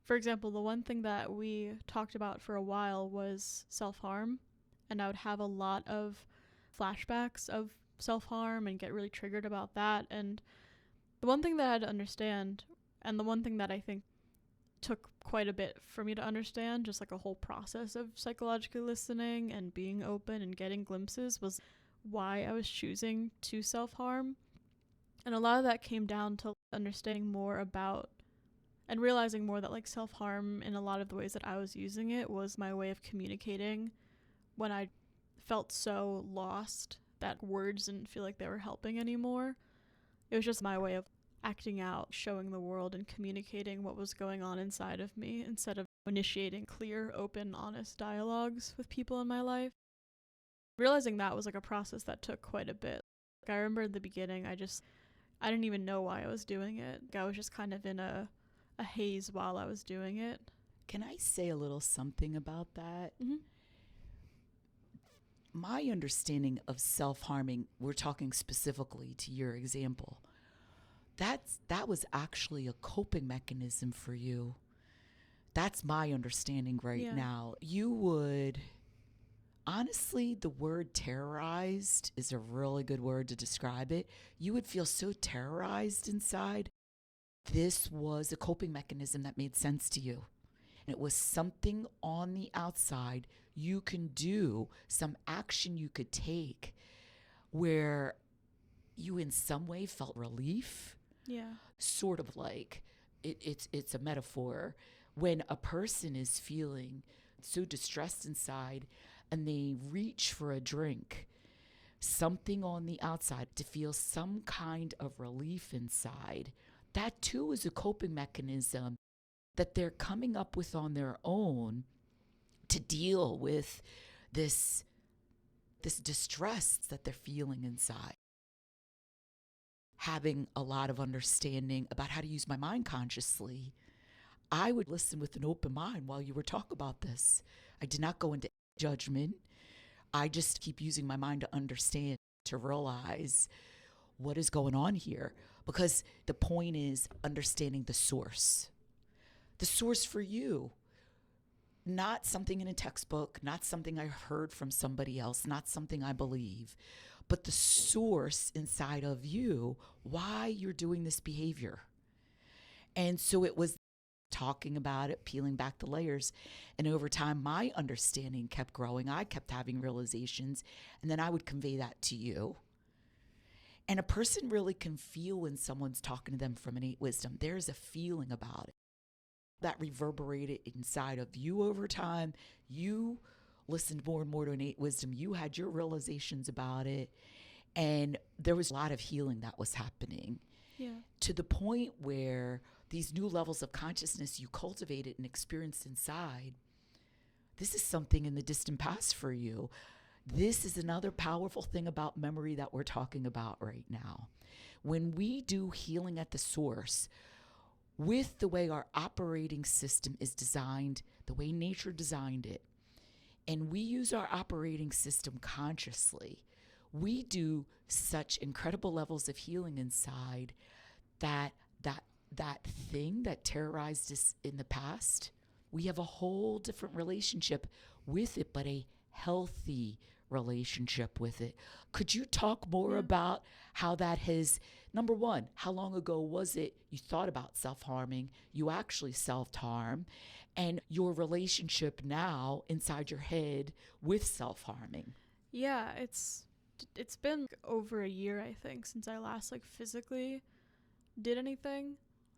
For example, the one thing that we talked about for a while was self-harm, and I would have a lot of flashbacks of self-harm and get really triggered about that. And the one thing that I had to understand, and the one thing that I think took quite a bit for me to understand, just like a whole process of psychologically listening and being open and getting glimpses, was why I was choosing to self-harm. And a lot of that came down to understanding more about and realizing more that like self-harm in a lot of the ways that I was using it was my way of communicating when I felt so lost that words didn't feel like they were helping anymore. It was just my way of acting out, showing the world and communicating what was going on inside of me instead of initiating clear, open, honest dialogues with people in my life. Realizing that was like a process that took quite a bit. Like, I remember in the beginning, I didn't even know why I was doing it. I was just kind of in a haze while I was doing it. Can I say a little something about that? Mm-hmm. My understanding of self-harming, we're talking specifically to your example, that was actually a coping mechanism for you. That's my understanding right now. You would, honestly, the word terrorized is a really good word to describe it. You would feel so terrorized inside. This was a coping mechanism that made sense to you. And it was something on the outside you can do, some action you could take where you in some way felt relief. Yeah. Sort of like it's a metaphor when a person is feeling so distressed inside and they reach for a drink, something on the outside to feel some kind of relief inside. That too is a coping mechanism that they're coming up with on their own to deal with this distress that they're feeling inside. Having a lot of understanding about how to use my mind consciously, I would listen with an open mind while you were talking about this. I did not go into judgment. I just keep using my mind to understand, to realize what is going on here. Because the point is understanding the source. The source for you. Not something in a textbook, not something I heard from somebody else, not something I believe, but the source inside of you, why you're doing this behavior. And so it was talking about it, peeling back the layers. And over time, my understanding kept growing. I kept having realizations, and then I would convey that to you. And a person really can feel when someone's talking to them from innate wisdom. There's a feeling about it that reverberated inside of you over time. You listened more and more to innate wisdom. You had your realizations about it. And there was a lot of healing that was happening. Yeah. To the point where these new levels of consciousness you cultivated and experienced inside, this is something in the distant past for you. This is another powerful thing about memory that we're talking about right now. When we do healing at the source, with the way our operating system is designed, the way nature designed it, and we use our operating system consciously, we do such incredible levels of healing inside that thing that terrorized us in the past, we have a whole different relationship with it, but a healthy relationship with it. Could you talk more about how that has, number one, how long ago was it you thought about self-harming, you actually self-harm, and your relationship now inside your head with self-harming? Yeah, it's been over a year, I think, since I last like physically did anything.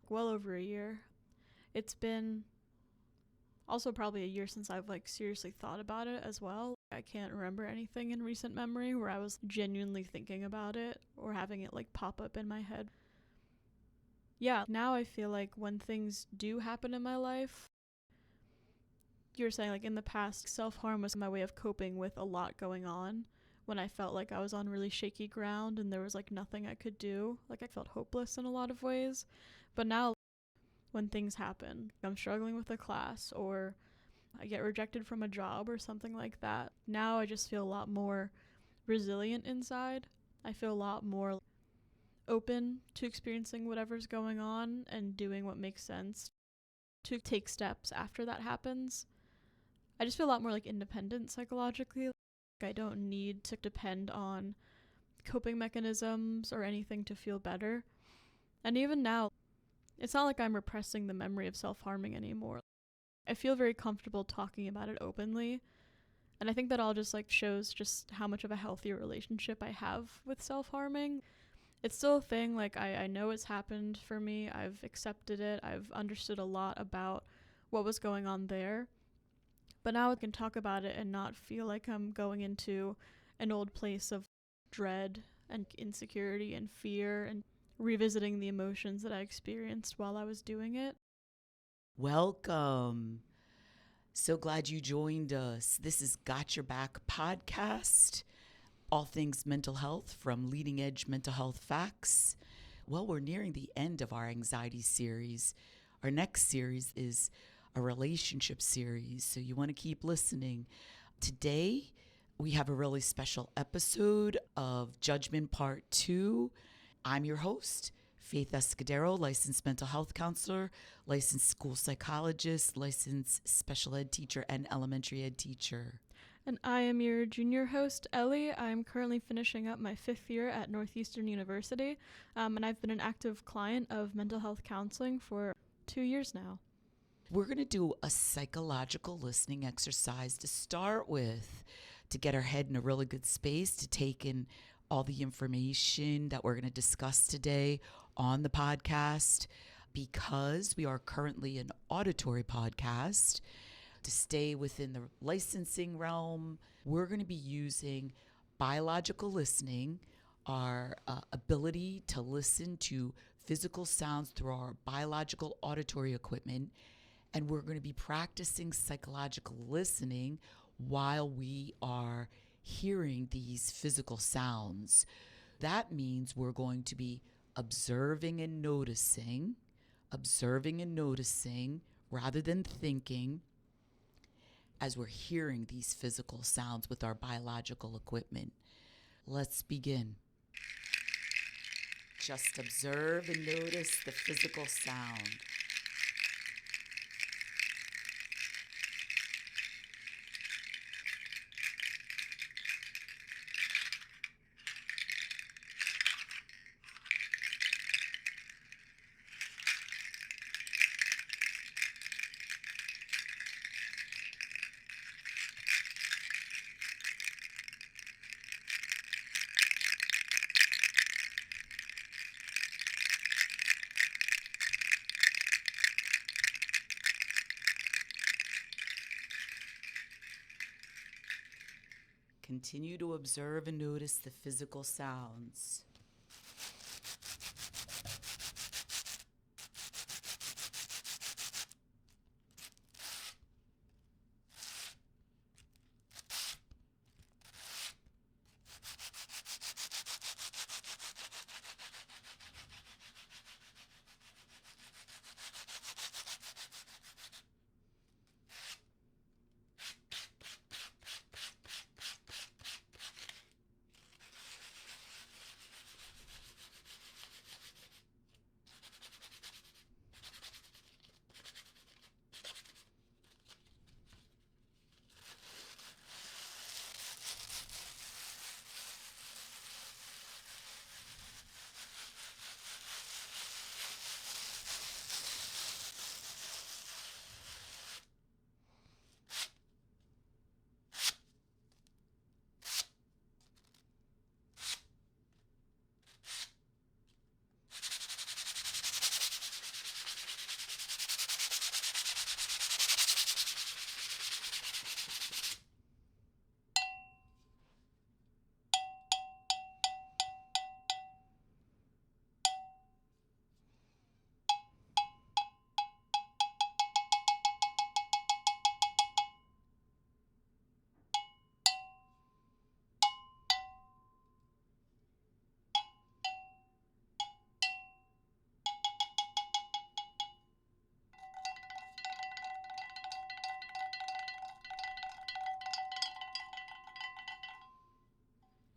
Well over a year. It's been also probably a year since I've like seriously thought about it as well. I can't remember anything in recent memory where I was genuinely thinking about it or having it like pop up in my head. Yeah, now I feel like when things do happen in my life, you were saying like in the past, self-harm was my way of coping with a lot going on. When I felt like I was on really shaky ground and there was like nothing I could do, like I felt hopeless in a lot of ways. But now when things happen, I'm struggling with a class or I get rejected from a job or something like that, now I just feel a lot more resilient inside. I feel a lot more open to experiencing whatever's going on and doing what makes sense. to take steps after that happens. I just feel a lot more like independent psychologically. Like, I don't need to depend on coping mechanisms or anything to feel better. And even now, it's not like I'm repressing the memory of self-harming anymore. I feel very comfortable talking about it openly. And I think that all just like shows just how much of a healthier relationship I have with self-harming. It's still a thing. Like I know it's happened for me. I've accepted it. I've understood a lot about what was going on there. But now I can talk about it and not feel like I'm going into an old place of dread and insecurity and fear and revisiting the emotions that I experienced while I was doing it. Welcome. So glad you joined us. This is Got Your Back podcast, all things mental health from leading edge mental health facts. Well, we're nearing the end of our anxiety series. Our next series is a relationship series, so you want to keep listening. Today, we have a really special episode of Judgment Part 2. I'm your host, Faith Escudero, licensed mental health counselor, licensed school psychologist, licensed special ed teacher, and elementary ed teacher. And I am your junior host, Ellie. I'm currently finishing up my 5th year at Northeastern University, and I've been an active client of mental health counseling for 2 years now. We're going to do a psychological listening exercise to start with, to get our head in a really good space, to take in all the information that we're going to discuss today on the podcast. Because we are currently an auditory podcast, to stay within the licensing realm, we're going to be using biological listening, our ability to listen to physical sounds through our biological auditory equipment. And we're going to be practicing psychological listening while we are hearing these physical sounds. That means we're going to be observing and noticing rather than thinking as we're hearing these physical sounds with our biological equipment. Let's begin. Just observe and notice the physical sound. Continue to observe and notice the physical sounds.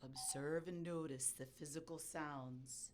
Observe and notice the physical sounds.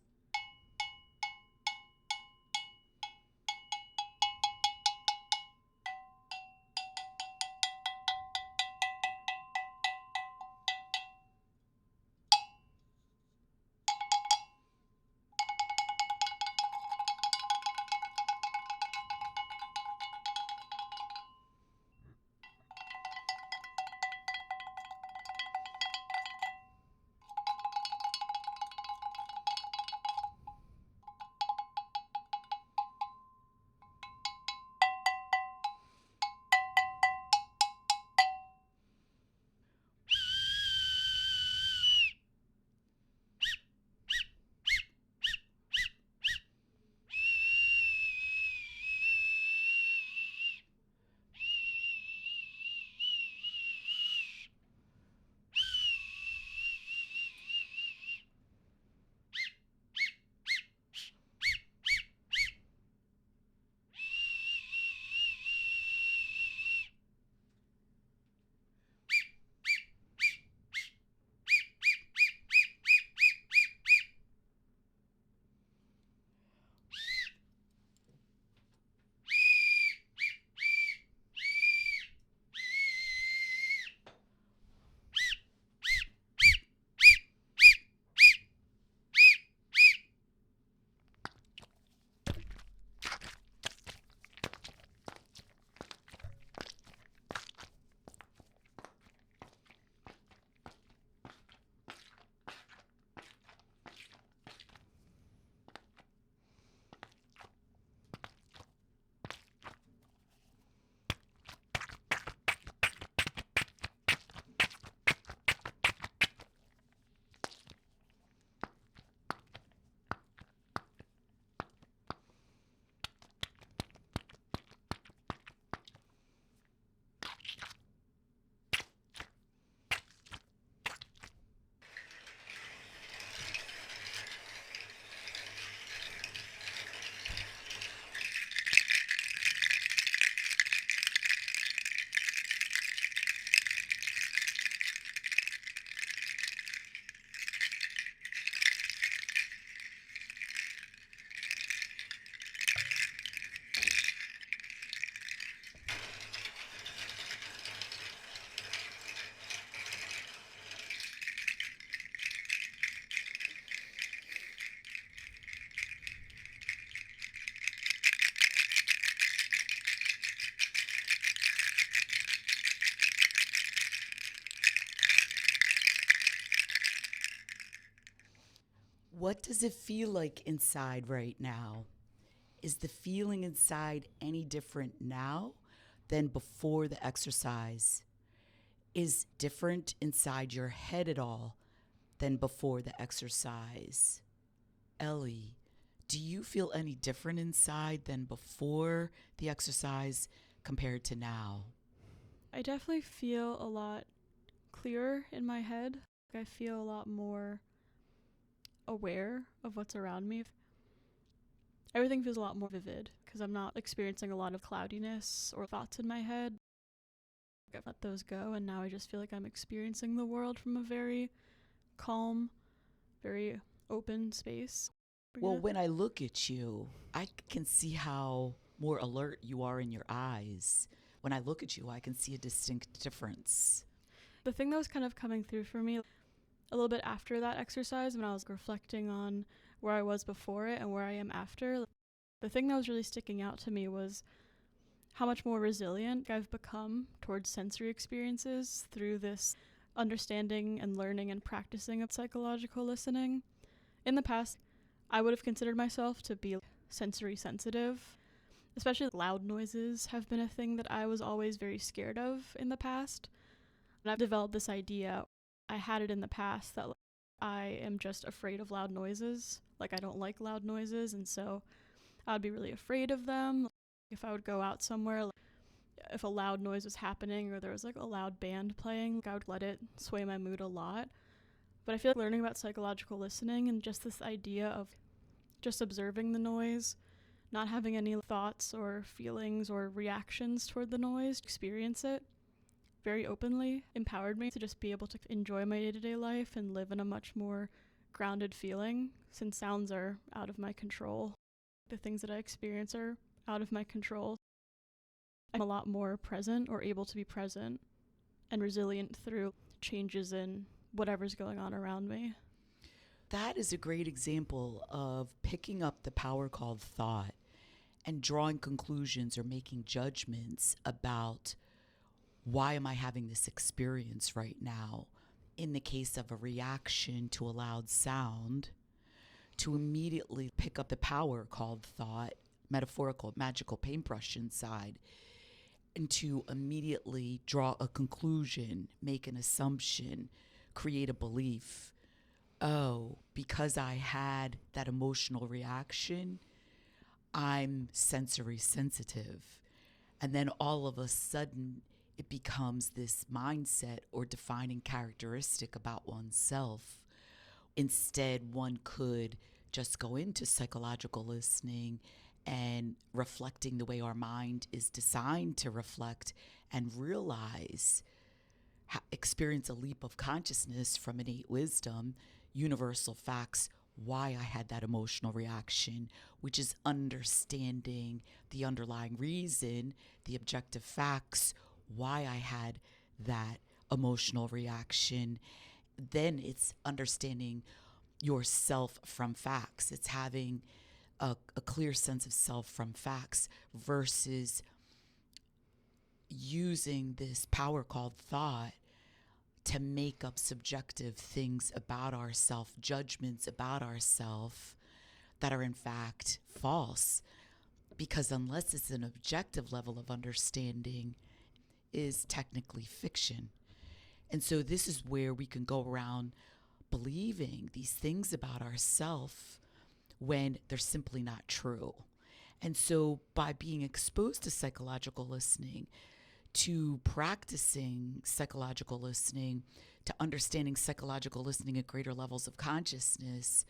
What does it feel like inside right now? Is the feeling inside any different now than before the exercise? Is different inside your head at all than before the exercise? Ellie, do you feel any different inside than before the exercise compared to now? I definitely feel a lot clearer in my head. I feel a lot more aware of what's around me. Everything feels a lot more vivid because I'm not experiencing a lot of cloudiness or thoughts in my head. I've let those go, and now I just feel like I'm experiencing the world from a very calm, very open space. Well, when I look at you, I can see how more alert you are in your eyes. When I look at you, I can see a distinct difference. The thing that was kind of coming through for me a little bit after that exercise, when I was reflecting on where I was before it and where I am after, the thing that was really sticking out to me was how much more resilient I've become towards sensory experiences through this understanding and learning and practicing of psychological listening. In the past, I would have considered myself to be sensory sensitive. Especially loud noises have been a thing that I was always very scared of in the past. And I've developed this idea, I had it in the past, that I am just afraid of loud noises. I don't like loud noises, and so I would be really afraid of them. If I would go out somewhere, if a loud noise was happening or there was a loud band playing, I would let it sway my mood a lot. But I feel like learning about psychological listening and just this idea of just observing the noise, not having any thoughts or feelings or reactions toward the noise, experience it very openly, empowered me to just be able to enjoy my day-to-day life and live in a much more grounded feeling, since sounds are out of my control. The things that I experience are out of my control. I'm a lot more present or able to be present and resilient through changes in whatever's going on around me. That is a great example of picking up the power called thought and drawing conclusions or making judgments about why am I having this experience right now? In the case of a reaction to a loud sound, to immediately pick up the power called thought, metaphorical, magical paintbrush inside, and to immediately draw a conclusion, make an assumption, create a belief. Oh, because I had that emotional reaction, I'm sensory sensitive. And then all of a sudden, it becomes this mindset or defining characteristic about oneself. Instead, one could just go into psychological listening and reflecting the way our mind is designed to reflect and realize, experience a leap of consciousness from innate wisdom, universal facts, why I had that emotional reaction, which is understanding the underlying reason, the objective facts, why I had that emotional reaction. Then it's understanding yourself from facts. It's having a clear sense of self from facts versus using this power called thought to make up subjective things about ourself, judgments about ourself that are in fact false. Because unless it's an objective level of understanding, is technically fiction. And so this is where we can go around believing these things about ourselves when they're simply not true. And so by being exposed to psychological listening, to practicing psychological listening, to understanding psychological listening at greater levels of consciousness,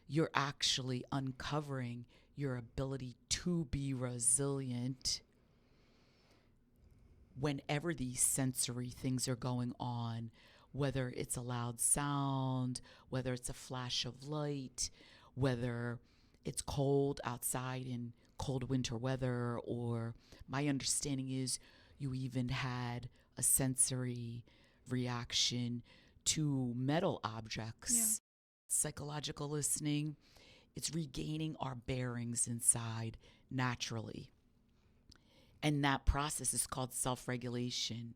you're actually uncovering your ability to be resilient whenever these sensory things are going on, whether it's a loud sound, whether it's a flash of light, whether it's cold outside in cold winter weather, or my understanding is you even had a sensory reaction to metal objects. Yeah. Psychological listening, it's regaining our bearings inside naturally. And that process is called self-regulation.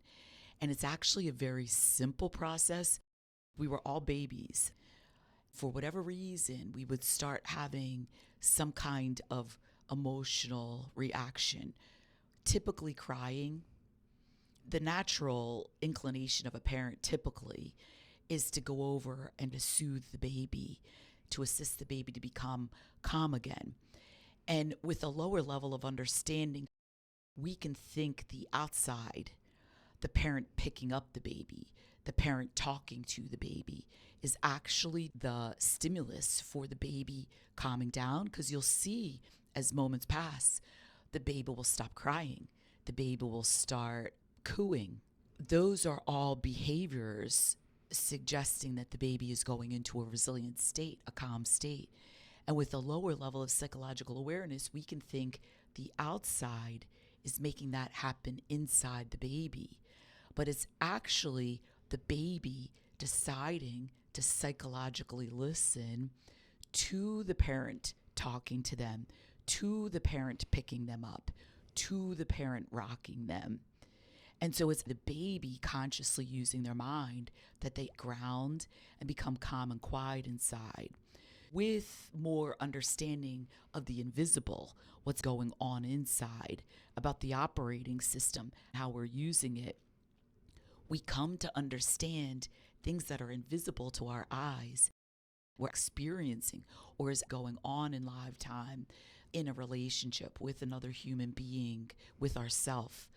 And it's actually a very simple process. We were all babies. for whatever reason, we would start having some kind of emotional reaction, typically crying. The natural inclination of a parent typically is to go over and to soothe the baby, to assist the baby to become calm again. And with a lower level of understanding, we can think the outside, the parent picking up the baby, the parent talking to the baby, is actually the stimulus for the baby calming down, because you'll see as moments pass, the baby will stop crying, the baby will start cooing. Those are all behaviors suggesting that the baby is going into a resilient state, a calm state. And with a lower level of psychological awareness, we can think the outside is making that happen inside the baby. But it's actually the baby deciding to psychologically listen to the parent talking to them, to the parent picking them up, to the parent rocking them. And so it's the baby consciously using their mind that they ground and become calm and quiet inside. With more understanding of the invisible, what's going on inside, about the operating system, how we're using it, we come to understand things that are invisible to our eyes, we're experiencing or is going on in lifetime, in a relationship with another human being, with ourself.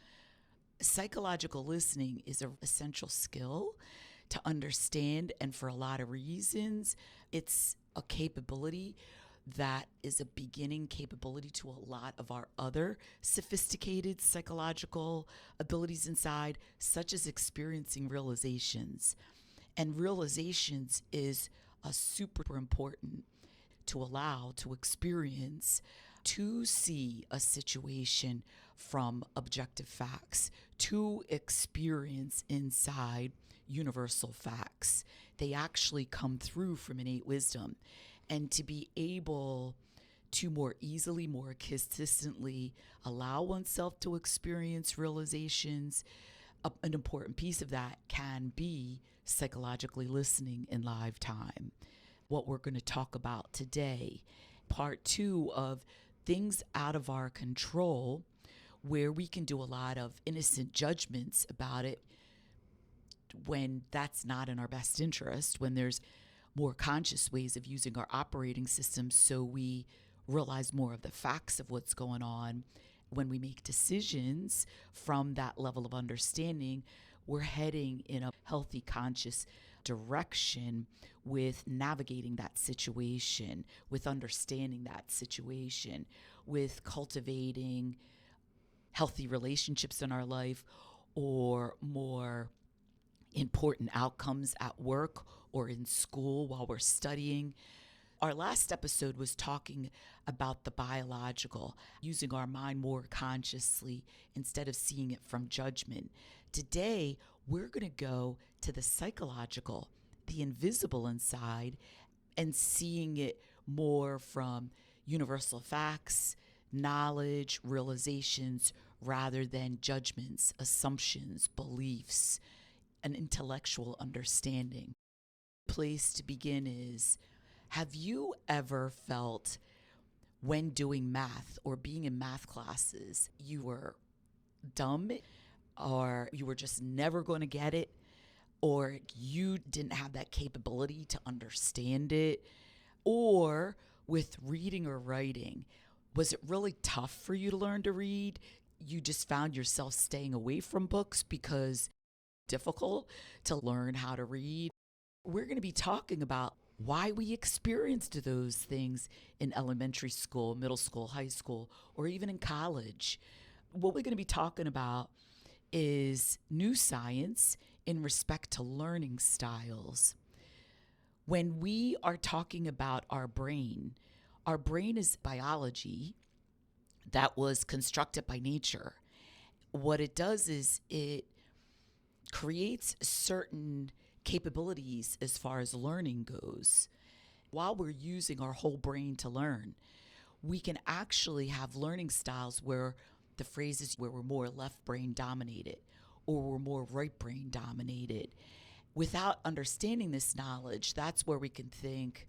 Psychological listening is an essential skill to understand, and for a lot of reasons, it's a capability that is a beginning capability to a lot of our other sophisticated psychological abilities inside, such as experiencing realizations. And realizations is a super important to allow, to experience, to see a situation from objective facts, to experience inside universal facts. They actually come through from innate wisdom. And to be able to more easily, more consistently allow oneself to experience realizations, an important piece of that can be psychologically listening in live time. What we're going to talk about today, part 2 of things out of our control, where we can do a lot of innocent judgments about it when that's not in our best interest, when there's more conscious ways of using our operating system so we realize more of the facts of what's going on. When we make decisions from that level of understanding, we're heading in a healthy, conscious direction with navigating that situation, with understanding that situation, with cultivating healthy relationships in our life, or more important outcomes at work or in school while we're studying. Our last episode was talking about the biological, using our mind more consciously instead of seeing it from judgment. Today, we're going to go to the psychological, the invisible inside, and seeing it more from universal facts, knowledge, realizations, rather than judgments, assumptions, beliefs, an intellectual understanding. Place to begin is, have you ever felt when doing math or being in math classes, you were dumb, or you were just never going to get it, or you didn't have that capability to understand it? Or with reading or writing, was it really tough for you to learn to read? You just found yourself staying away from books because difficult to learn how to read? We're going to be talking about why we experienced those things in elementary school, middle school, high school, or even in college. What we're going to be talking about is new science in respect to learning styles. When we are talking about our brain is biology that was constructed by nature. What it does is it creates certain capabilities as far as learning goes. While we're using our whole brain to learn, we can actually have learning styles where the phrases where we're more left brain dominated or we're more right brain dominated. Without understanding this knowledge, that's where we can think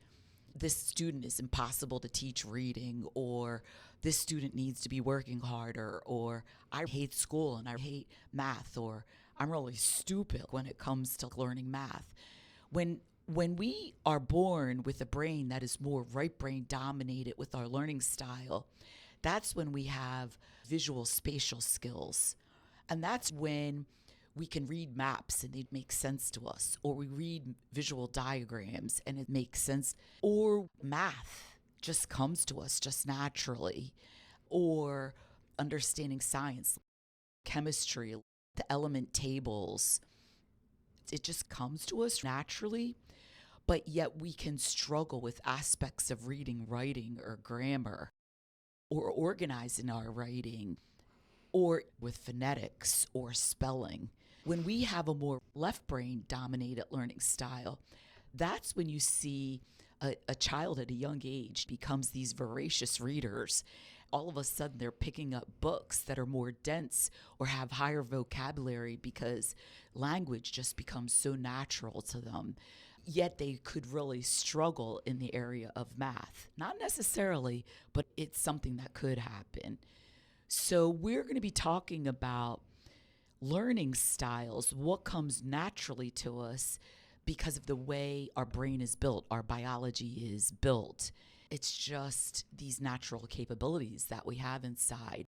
this student is impossible to teach reading, or this student needs to be working harder, or I hate school and I hate math, or I'm really stupid when it comes to learning math. When we are born with a brain that is more right brain dominated with our learning style, that's when we have visual spatial skills. And that's when we can read maps and they make sense to us, or we read visual diagrams and it makes sense, or math just comes to us just naturally, or understanding science, chemistry, the element tables. It just comes to us naturally, but yet we can struggle with aspects of reading, writing, or grammar, or organizing our writing, or with phonetics or spelling. When we have a more left brain dominated learning style, that's when you see a child at a young age becomes these voracious readers. All of a sudden, they're picking up books that are more dense or have higher vocabulary because language just becomes so natural to them. Yet they could really struggle in the area of math. Not necessarily, but it's something that could happen. So we're going to be talking about learning styles, what comes naturally to us because of the way our brain is built, our biology is built. It's just these natural capabilities that we have inside.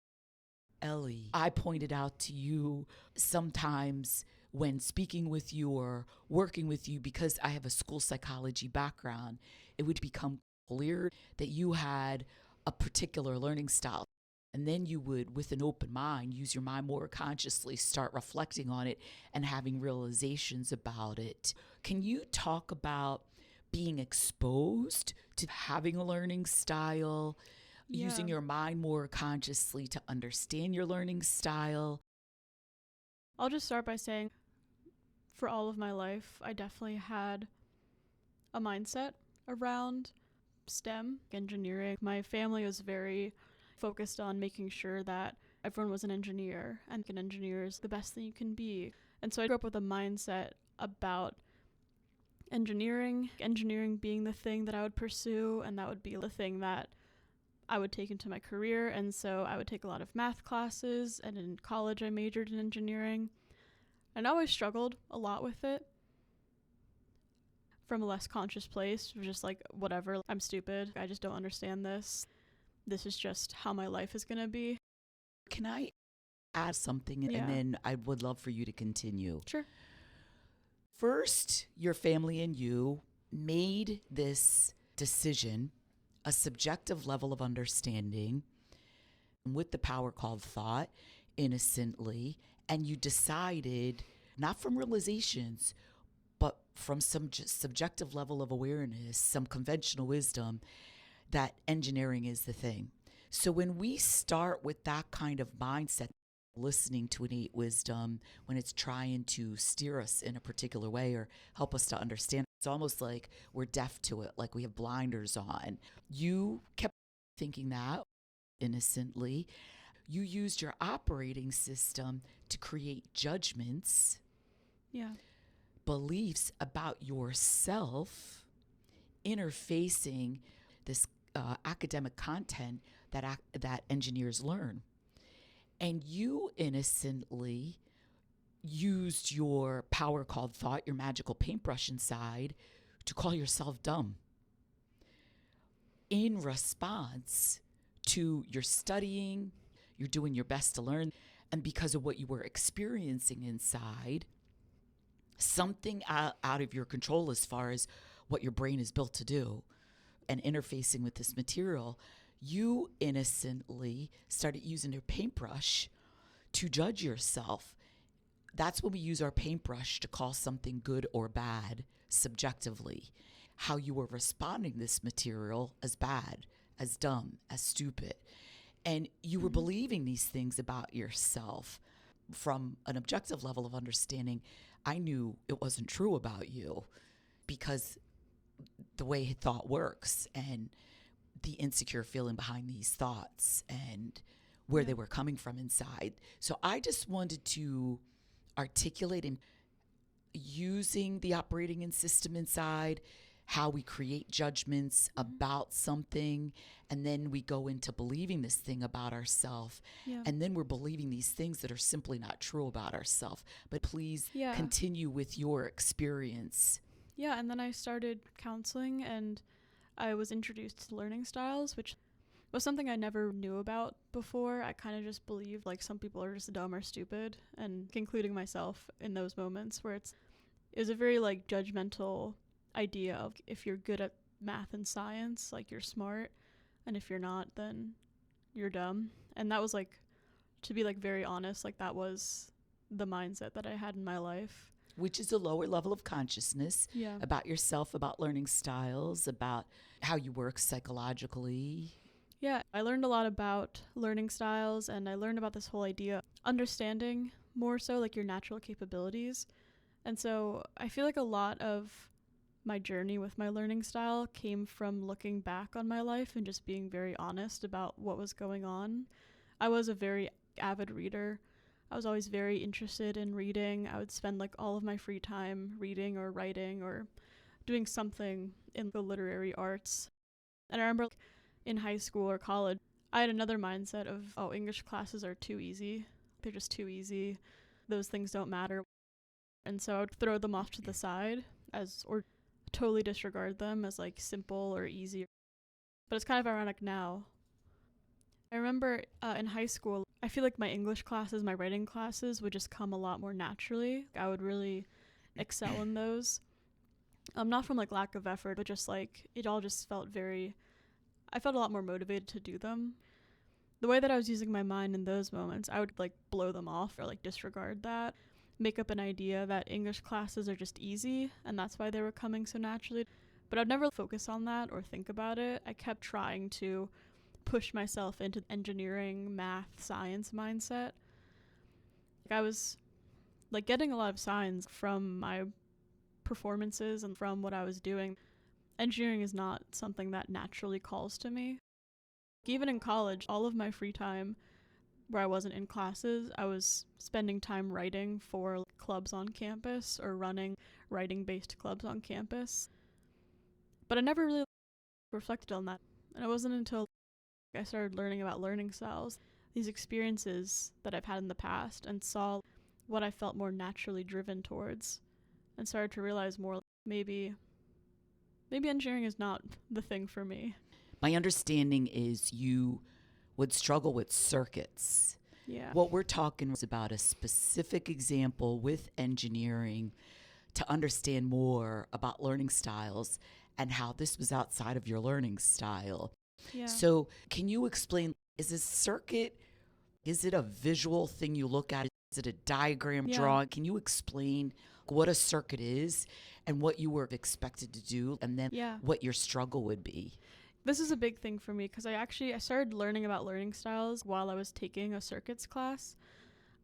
Ellie, I pointed out to you sometimes when speaking with you or working with you, because I have a school psychology background, it would become clear that you had a particular learning style. And then you would, with an open mind, use your mind more consciously, start reflecting on it and having realizations about it. Can you talk about being exposed to having a learning style, using your mind more consciously to understand your learning style? I'll just start by saying, for all of my life, I definitely had a mindset around STEM, engineering. My family was very focused on making sure that everyone was an engineer, and an engineer is the best thing you can be. And so I grew up with a mindset about engineering being the thing that I would pursue, and that would be the thing that I would take into my career. And so I would take a lot of math classes, and in college I majored in engineering, and I always struggled a lot with it from a less conscious place, just like, whatever, I'm stupid, I just don't understand this. This is just how my life is going to be. Can I add something? And then I would love for you to continue. Sure. First, your family and you made this decision, a subjective level of understanding with the power called thought, innocently, and you decided, not from realizations, but from some subjective level of awareness, some conventional wisdom, that engineering is the thing. So when we start with that kind of mindset, listening to innate wisdom, when it's trying to steer us in a particular way or help us to understand, it's almost like we're deaf to it, like we have blinders on. You kept thinking that innocently. You used your operating system to create judgments, beliefs about yourself, interfacing this academic content that engineers learn. And you innocently used your power called thought, your magical paintbrush inside, to call yourself dumb in response to your studying, you're doing your best to learn, and because of what you were experiencing inside, something out of your control as far as what your brain is built to do, and interfacing with this material, you innocently started using your paintbrush to judge yourself. That's when we use our paintbrush to call something good or bad subjectively. How you were responding to this material as bad, as dumb, as stupid. And you were believing these things about yourself from an objective level of understanding. I knew it wasn't true about you because the way thought works and the insecure feeling behind these thoughts and where they were coming from inside. So I just wanted to articulate and using the operating and system inside, how we create judgments about something, and then we go into believing this thing about ourselves, Yeah. and then we're believing these things that are simply not true about ourselves. But please continue with your experience. Yeah, and then I started counseling, and I was introduced to learning styles, which was something I never knew about before. I kind of just believed like some people are just dumb or stupid, and including myself in those moments where it was a very like judgmental idea of if you're good at math and science, like you're smart, and if you're not, then you're dumb. And that was like, to be like very honest, like that was the mindset that I had in my life. Which is a lower level of consciousness about yourself, about learning styles, about how you work psychologically. Yeah, I learned a lot about learning styles, and I learned about this whole idea of understanding more so like your natural capabilities. And so I feel like a lot of my journey with my learning style came from looking back on my life and just being very honest about what was going on. I was a very avid reader. I was always very interested in reading. I would spend like all of my free time reading or writing or doing something in the literary arts. And I remember in high school or college, I had another mindset of, oh, English classes are too easy. They're just too easy. Those things don't matter. And so I would throw them off to the side or totally disregard them as like simple or easy. But it's kind of ironic now. I remember in high school, I feel like my English classes, my writing classes would just come a lot more naturally. I would really excel in those. Not from like lack of effort, but just like it all just felt I felt a lot more motivated to do them. The way that I was using my mind in those moments, I would like blow them off or like disregard that, make up an idea that English classes are just easy and that's why they were coming so naturally. But I'd never focus on that or think about it. I kept trying to push myself into engineering, math, science mindset. Like I was like getting a lot of signs from my performances and from what I was doing. Engineering is not something that naturally calls to me. Even in college, all of my free time where I wasn't in classes, I was spending time writing for clubs on campus or running writing-based clubs on campus. But I never really reflected on that. And it wasn't until I started learning about learning styles, these experiences that I've had in the past, and saw what I felt more naturally driven towards, and started to realize more maybe engineering is not the thing for me. My understanding is you would struggle with circuits. Yeah. What we're talking is about a specific example with engineering to understand more about learning styles and how this was outside of your learning style. Yeah. So can you explain, is a circuit, is it a visual thing you look at? Is it a diagram drawing? Can you explain what a circuit is and what you were expected to do, and then what your struggle would be? This is a big thing for me because I started learning about learning styles while I was taking a circuits class.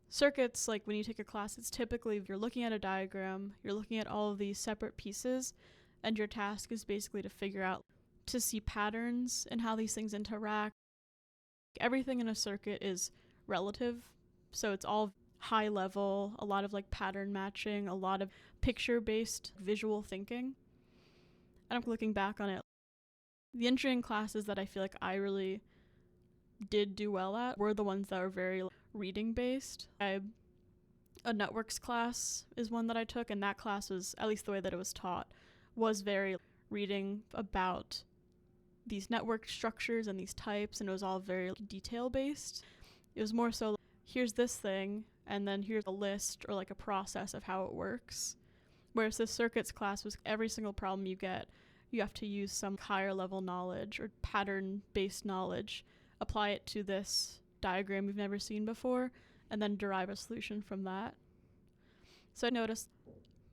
Circuits, like when you take a class, it's typically you're looking at a diagram, you're looking at all of these separate pieces, and your task is basically to figure out, to see patterns and how these things interact. Everything in a circuit is relative, so it's all high level, a lot of like pattern matching, a lot of picture-based visual thinking. And I'm looking back on it, the engineering classes that I feel like I really did do well at were the ones that were very reading based. A networks class is one that I took, and that class was, at least the way that it was taught, was very reading about these network structures and these types, and it was all very detail based. It was more so here's this thing, and then here's a list or like a process of how it works. Whereas the circuits class was every single problem you get, you have to use some higher level knowledge or pattern-based knowledge, apply it to this diagram you've never seen before, and then derive a solution from that. So I noticed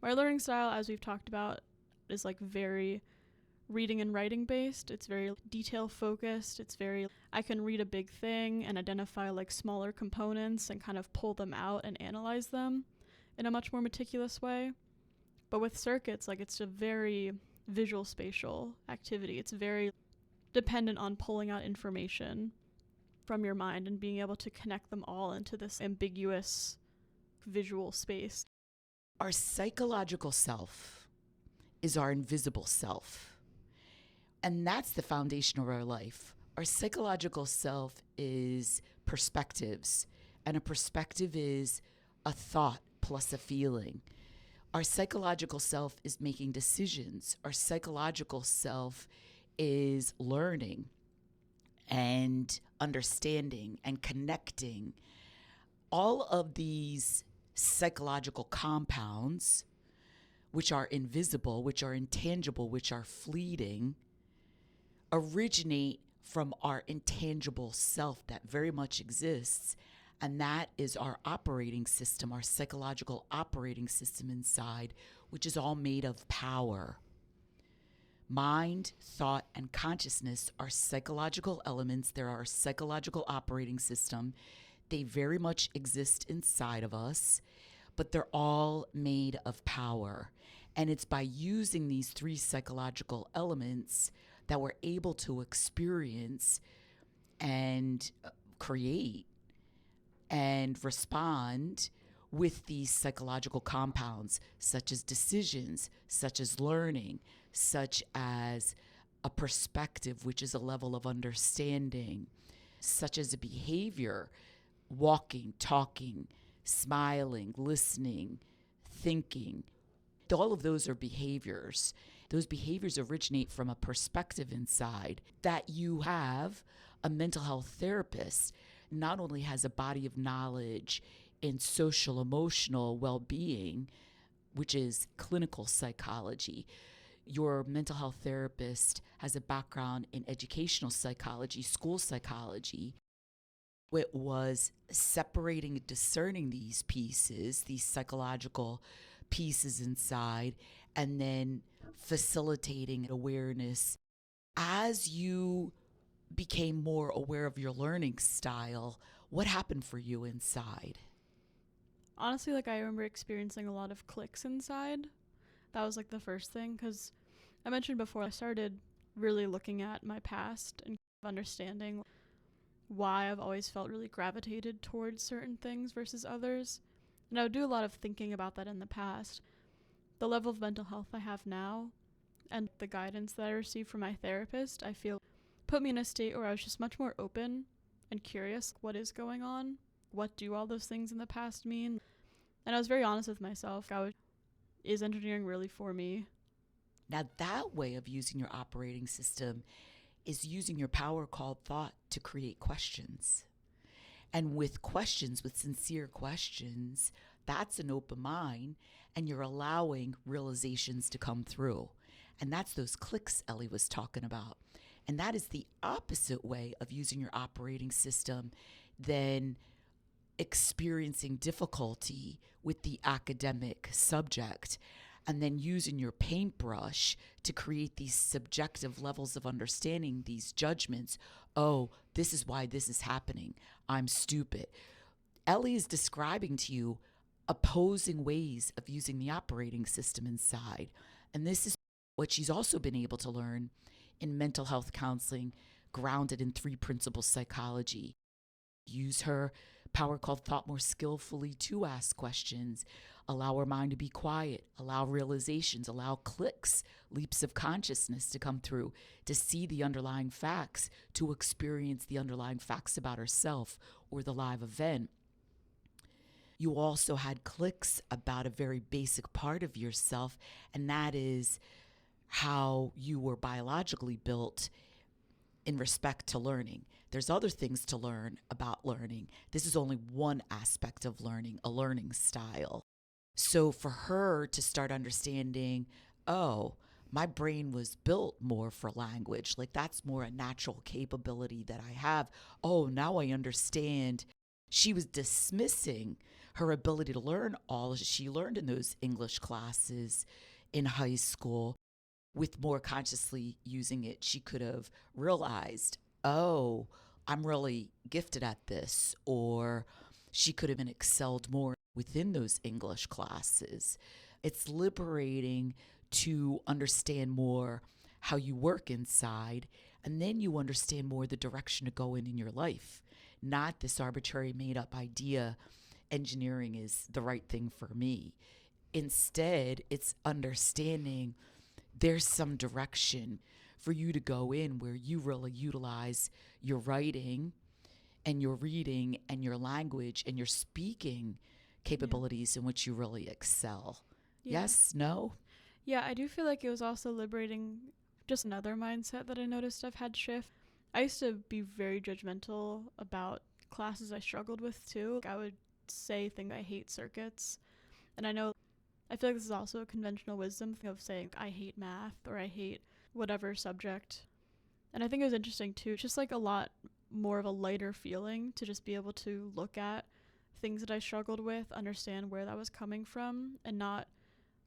my learning style, as we've talked about, is like very reading and writing based. It's very detail focused. I can read a big thing and identify like smaller components and kind of pull them out and analyze them in a much more meticulous way. But with circuits, like it's a very visual spatial activity. It's very dependent on pulling out information from your mind and being able to connect them all into this ambiguous visual space. Our psychological self is our invisible self. And that's the foundation of our life. Our psychological self is perspectives, and a perspective is a thought plus a feeling. Our psychological self is making decisions. Our psychological self is learning and understanding and connecting. All of these psychological compounds, which are invisible, which are intangible, which are fleeting, originate from our intangible self that very much exists. And that is our operating system, our psychological operating system inside, which is all made of power. Mind, thought, and consciousness are psychological elements. They're our psychological operating system. They very much exist inside of us, but they're all made of power. And it's by using these three psychological elements that we're able to experience and create and respond with these psychological compounds, such as decisions, such as learning, such as a perspective, which is a level of understanding, such as a behavior, walking, talking, smiling, listening, thinking. All of those are behaviors. Those behaviors originate from a perspective inside that you have. A mental health therapist not only has a body of knowledge in social emotional well-being, which is clinical psychology. Your mental health therapist has a background in educational psychology, school psychology. It was separating and discerning these pieces, these psychological pieces inside, and then facilitating awareness. As you became more aware of your learning style, what happened for you inside? Honestly, like I remember experiencing a lot of clicks inside. That was like the first thing, because I mentioned before I started really looking at my past and understanding why I've always felt really gravitated towards certain things versus others. And I would do a lot of thinking about that in the past. The level of mental health I have now and the guidance that I received from my therapist, I feel put me in a state where I was just much more open and curious. What is going on? What do all those things in the past mean? And I was very honest with myself. Is engineering really for me? Now, that way of using your operating system is using your power called thought to create questions. And with questions, with sincere questions, that's an open mind, and you're allowing realizations to come through. And that's those clicks Ellie was talking about. And that is the opposite way of using your operating system than experiencing difficulty with the academic subject and then using your paintbrush to create these subjective levels of understanding, these judgments. Oh, this is why this is happening. I'm stupid. Ellie is describing to you opposing ways of using the operating system inside. And this is what she's also been able to learn in mental health counseling, grounded in 3 principles psychology. Use her power called thought more skillfully to ask questions, allow her mind to be quiet, allow realizations, allow clicks, leaps of consciousness to come through, to see the underlying facts, to experience the underlying facts about herself or the live event. You also had clicks about a very basic part of yourself, and that is how you were biologically built in respect to learning. There's other things to learn about learning. This is only one aspect of learning, a learning style. So for her to start understanding, oh, my brain was built more for language. Like that's more a natural capability that I have. Oh, now I understand. She was dismissing her ability to learn all she learned in those English classes in high school. With more consciously using it, she could have realized, oh, I'm really gifted at this, or she could have been excelled more within those English classes. It's liberating to understand more how you work inside, and then you understand more the direction to go in your life, not this arbitrary made up idea, engineering is the right thing for me. Instead, it's understanding there's some direction for you to go in where you really utilize your writing and your reading and your language and your speaking capabilities in which you really excel. Yeah. Yes? No? Yeah, I do feel like it was also liberating, just another mindset that I noticed I've had shift. I used to be very judgmental about classes I struggled with too. Like, I would say things, I hate circuits. And I feel like this is also a conventional wisdom thing of saying I hate math or I hate whatever subject. And I think it was interesting too, just like a lot more of a lighter feeling to just be able to look at things that I struggled with, understand where that was coming from, and not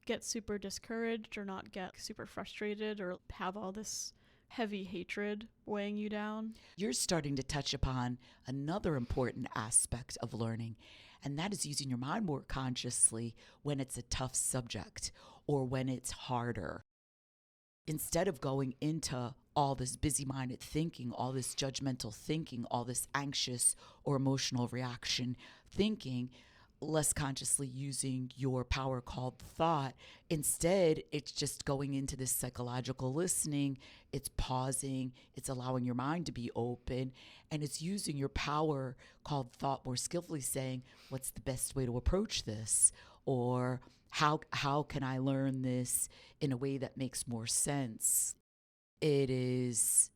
get super discouraged or not get super frustrated or have all this heavy hatred weighing you down. You're starting to touch upon another important aspect of learning, and that is using your mind more consciously when it's a tough subject or when it's harder. Instead of going into all this busy-minded thinking, all this judgmental thinking, all this anxious or emotional reaction thinking, less consciously using your power called thought. Instead, it's just going into this psychological listening. It's pausing. It's allowing your mind to be open. And it's using your power called thought more skillfully, saying, what's the best way to approach this? Or how can I learn this in a way that makes more sense? It is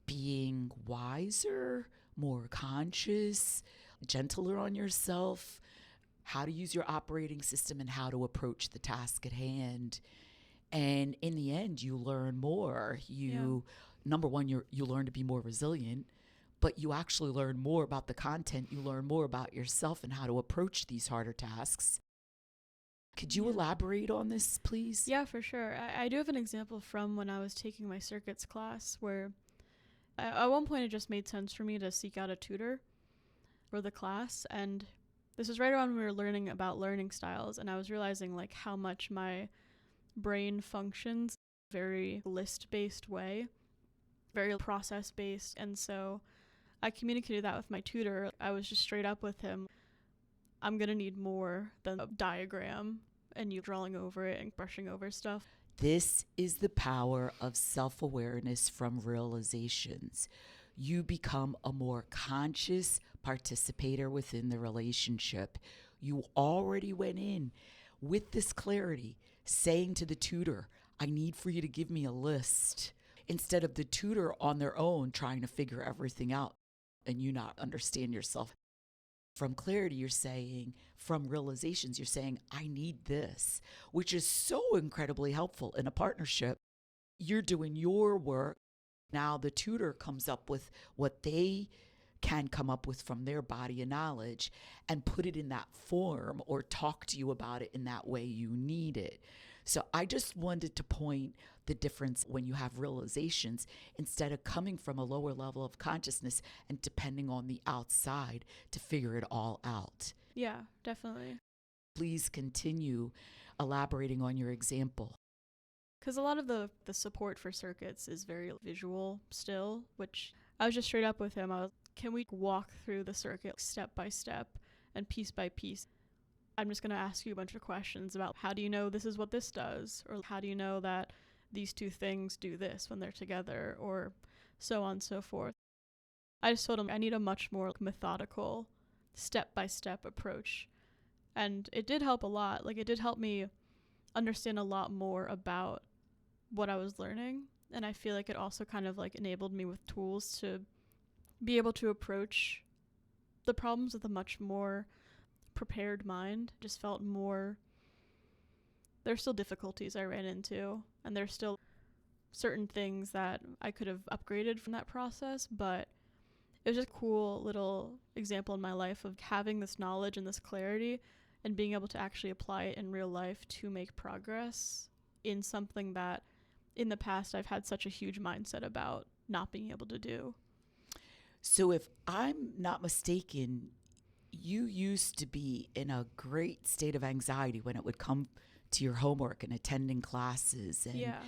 being wiser, more conscious, gentler on yourself, how to use your operating system and how to approach the task at hand. And in the end, you learn more. Number one, you learn to be more resilient, but you actually learn more about the content. You learn more about yourself and how to approach these harder tasks. Could you elaborate on this, please? Yeah, for sure. I do have an example from when I was taking my circuits class where at one point it just made sense for me to seek out a tutor for the class. And this was right around when we were learning about learning styles. And I was realizing like how much my brain functions very list-based way, very process-based. And so I communicated that with my tutor. I was just straight up with him. I'm going to need more than a diagram and you drawing over it and brushing over stuff. This is the power of self-awareness from realizations. You become a more conscious participator within the relationship. You already went in with this clarity, saying to the tutor, I need for you to give me a list, instead of the tutor on their own trying to figure everything out and you not understand yourself. From clarity, you're saying, from realizations, you're saying, I need this, which is so incredibly helpful in a partnership. You're doing your work. Now the tutor comes up with what they can come up with from their body of knowledge and put it in that form or talk to you about it in that way you need it. So I just wanted to point the difference when you have realizations, instead of coming from a lower level of consciousness and depending on the outside to figure it all out. Yeah, definitely. Please continue elaborating on your example. Because a lot of the support for circuits is very visual still, which I was just straight up with him. Can we walk through the circuit step by step and piece by piece? I'm just going to ask you a bunch of questions about how do you know this is what this does? Or how do you know that these two things do this when they're together? Or so on and so forth. I just told him I need a much more methodical, step-by-step approach. And it did help a lot. Like, it did help me understand a lot more about what I was learning. And I feel like it also kind of like enabled me with tools to be able to approach the problems with a much more prepared mind. Just felt more, there's still difficulties I ran into, and there's still certain things that I could have upgraded from that process, but it was just a cool little example in my life of having this knowledge and this clarity and being able to actually apply it in real life to make progress in something that in the past I've had such a huge mindset about not being able to do. So if I'm not mistaken, you used to be in a great state of anxiety when it would come to your homework and attending classes. And yeah.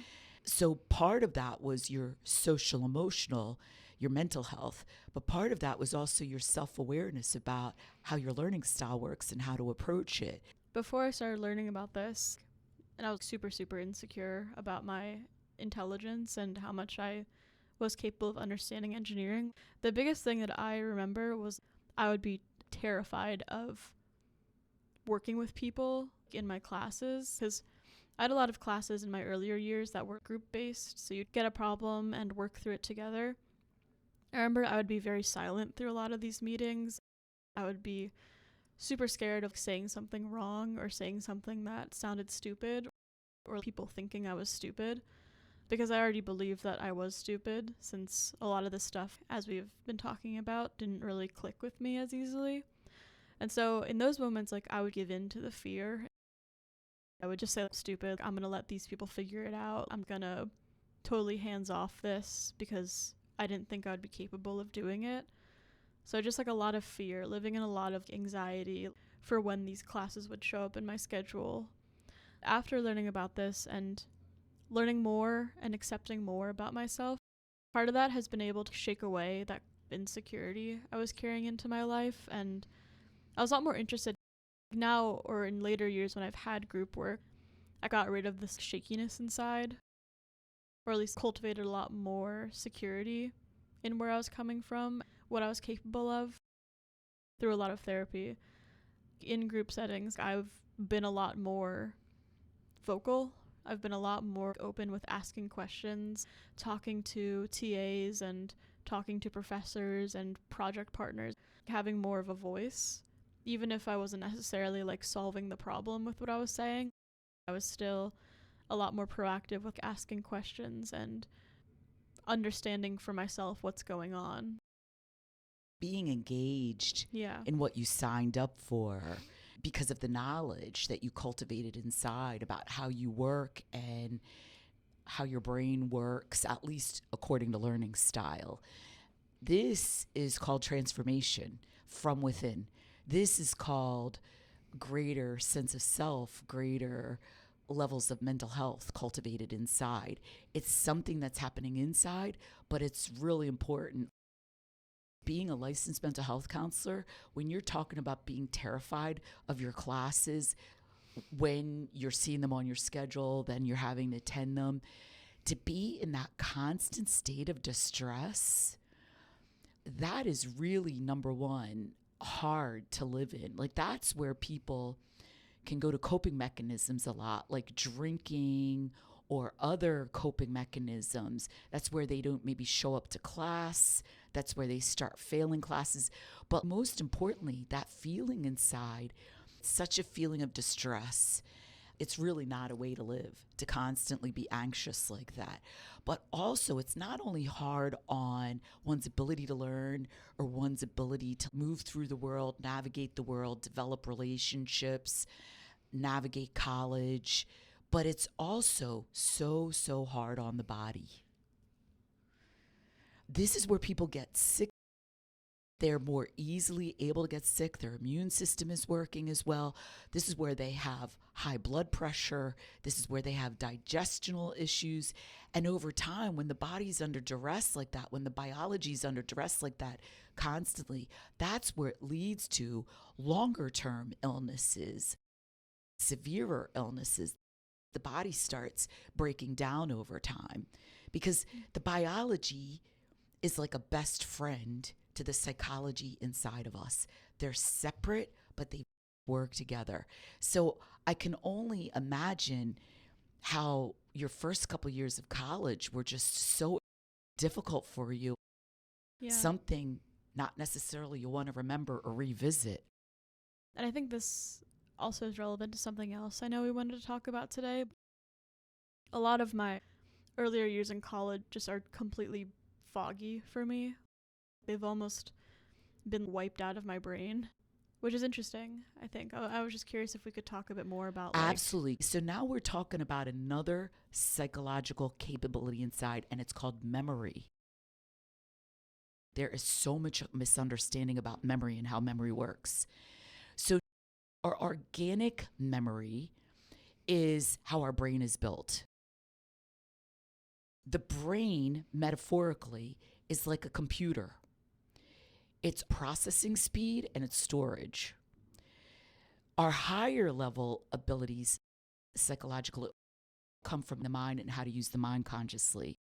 So part of that was your social emotional, your mental health, but part of that was also your self-awareness about how your learning style works and how to approach it. Before I started learning about this, and I was super, super insecure about my intelligence and how much I was capable of understanding engineering. The biggest thing that I remember was I would be terrified of working with people in my classes, because I had a lot of classes in my earlier years that were group based, so you'd get a problem and work through it together. I remember I would be very silent through a lot of these meetings. I would be super scared of saying something wrong or saying something that sounded stupid, or people thinking I was stupid, because I already believed that I was stupid, since a lot of this stuff, as we've been talking about, didn't really click with me as easily. And so in those moments, like, I would give in to the fear. I would just say, stupid, I'm gonna let these people figure it out. I'm gonna totally hands off this because I didn't think I would be capable of doing it. So just like a lot of fear, living in a lot of anxiety for when these classes would show up in my schedule. After learning about this and learning more and accepting more about myself, part of that has been able to shake away that insecurity I was carrying into my life. And I was a lot more interested now, or in later years when I've had group work, I got rid of this shakiness inside, or at least cultivated a lot more security in where I was coming from, what I was capable of, through a lot of therapy. In group settings, I've been a lot more vocal. I've been a lot more open with asking questions, talking to TAs and talking to professors and project partners, having more of a voice. Even if I wasn't necessarily like solving the problem with what I was saying, I was still a lot more proactive with asking questions and understanding for myself what's going on. Being engaged Yeah. in what you signed up for because of the knowledge that you cultivated inside about how you work and how your brain works, at least according to learning style. This is called transformation from within. This is called greater sense of self, greater levels of mental health cultivated inside. It's something that's happening inside, but it's really important. Being a licensed mental health counselor, when you're talking about being terrified of your classes, when you're seeing them on your schedule, then you're having to attend them, to be in that constant state of distress, that is really, number one, hard to live in. Like, that's where people can go to coping mechanisms a lot, like drinking or other coping mechanisms. That's where they don't maybe show up to class. That's where they start failing classes. But most importantly, that feeling inside, such a feeling of distress. It's really not a way to live, to constantly be anxious like that. But also, it's not only hard on one's ability to learn or one's ability to move through the world, navigate the world, develop relationships, navigate college, but it's also so hard on the body. This is where people get sick. They're more easily able to get sick. Their immune system is working as well. This is where they have high blood pressure. This is where they have digestional issues. And over time, when the body's under duress like that, when the biology's under duress like that constantly, that's where it leads to longer term illnesses, severer illnesses. The body starts breaking down over time because the biology is like a best friend to the psychology inside of us. They're separate, but they work together. So I can only imagine how your first couple years of college were just so difficult for you. Yeah. Something not necessarily you want to remember or revisit. And I think this also is relevant to something else I know we wanted to talk about today. A lot of my earlier years in college just are completely foggy for me. They've almost been wiped out of my brain, which is interesting, I think. I was just curious if we could talk a bit more about Absolutely. So now we're talking about another psychological capability inside, and it's called memory. There is so much misunderstanding about memory and how memory works. So our organic memory is how our brain is built. The brain, metaphorically, is like a computer. It's processing speed and it's storage. Our higher level abilities, psychological, come from the mind and how to use the mind consciously.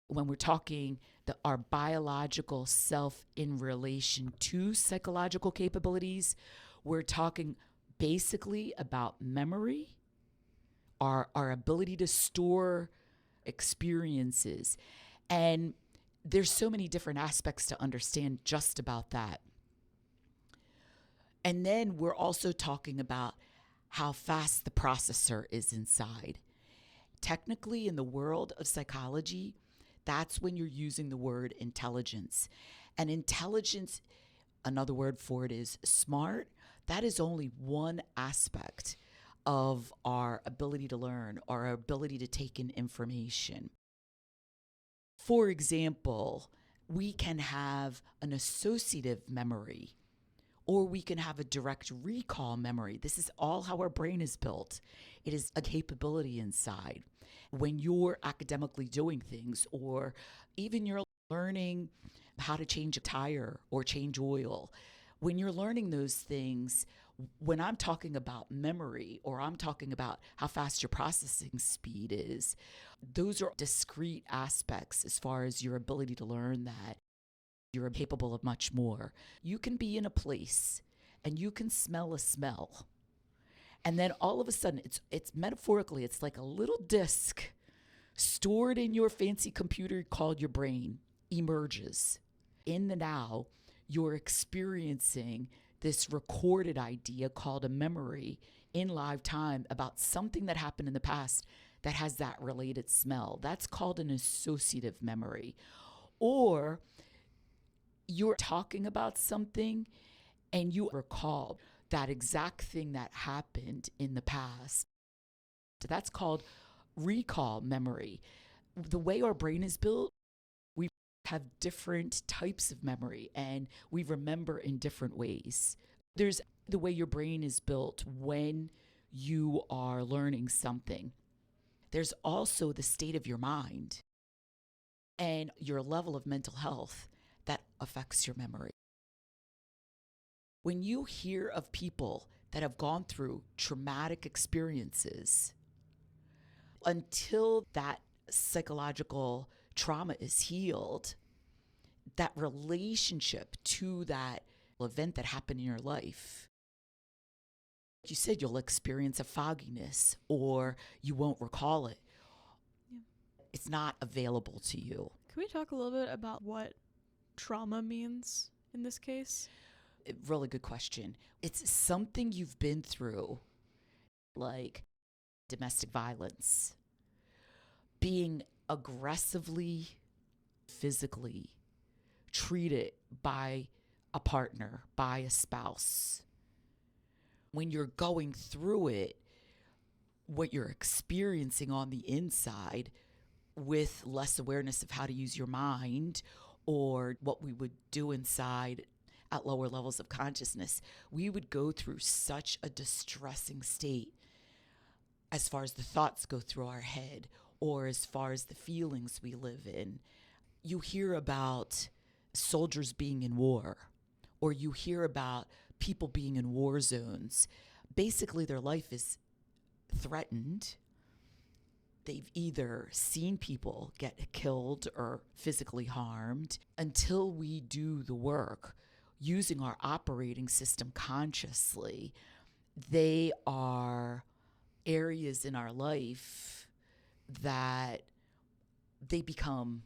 When we're talking our biological self in relation to psychological capabilities, we're talking basically about memory, our ability to store experiences. And there's so many different aspects to understand just about that. And then we're also talking about how fast the processor is inside. Technically, in the world of psychology, that's when you're using the word intelligence. And intelligence, another word for it is smart. That is only one aspect of our ability to learn, our ability to take in information. For example, we can have an associative memory, or we can have a direct recall memory. This is all how our brain is built. It is a capability inside. When you're academically doing things, or even you're learning how to change a tire or change oil, when you're learning those things, when I'm talking about memory, or I'm talking about how fast your processing speed is, those are discrete aspects as far as your ability to learn that. You're capable of much more. You can be in a place and you can smell a smell. And then all of a sudden, it's metaphorically, it's like a little disc stored in your fancy computer called your brain emerges. In the now, you're experiencing this recorded idea called a memory in live time about something that happened in the past that has that related smell. That's called an associative memory. Or you're talking about something and you recall that exact thing that happened in the past. That's called recall memory. The way our brain is built, we have different types of memory and we remember in different ways. There's the way your brain is built when you are learning something. There's also the state of your mind and your level of mental health that affects your memory. When you hear of people that have gone through traumatic experiences, until that psychological trauma is healed, that relationship to that event that happened in your life, like you said, you'll experience a fogginess or you won't recall it. Yeah. It's not available to you. Can we talk a little bit about what trauma means in this case? Really good question. It's something you've been through, like domestic violence, being aggressively, physically treated by a partner, by a spouse. When you're going through it, what you're experiencing on the inside with less awareness of how to use your mind or what we would do inside at lower levels of consciousness, we would go through such a distressing state as far as the thoughts go through our head or as far as the feelings we live in. You hear about soldiers being in war, or you hear about people being in war zones. Basically, their life is threatened. They've either seen people get killed or physically harmed. Until we do the work using our operating system consciously, they are areas in our life that they become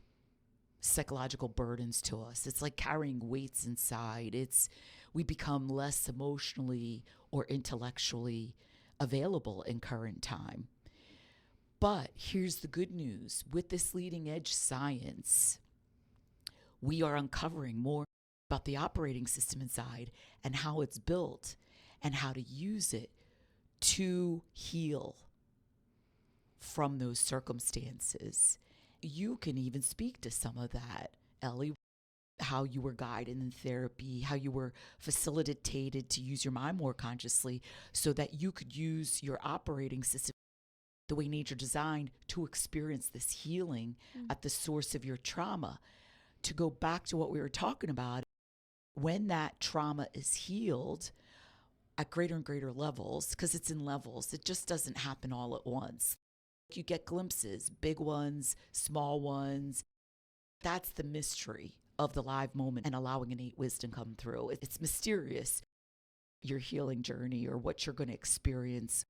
psychological burdens to us. It's like carrying weights inside. We become less emotionally or intellectually available in current time. But here's the good news. With this leading edge science, we are uncovering more about the operating system inside and how it's built and how to use it to heal from those circumstances. You can even speak to some of that, Ellie, how you were guided in therapy, how you were facilitated to use your mind more consciously so that you could use your operating system the way nature designed to experience this healing at the source of your trauma. To go back to what we were talking about, when that trauma is healed, at greater and greater levels, because it's in levels. It just doesn't happen all at once. You get glimpses, big ones, small ones. That's the mystery of the live moment and allowing innate wisdom come through. It's mysterious, your healing journey or what you're going to experience.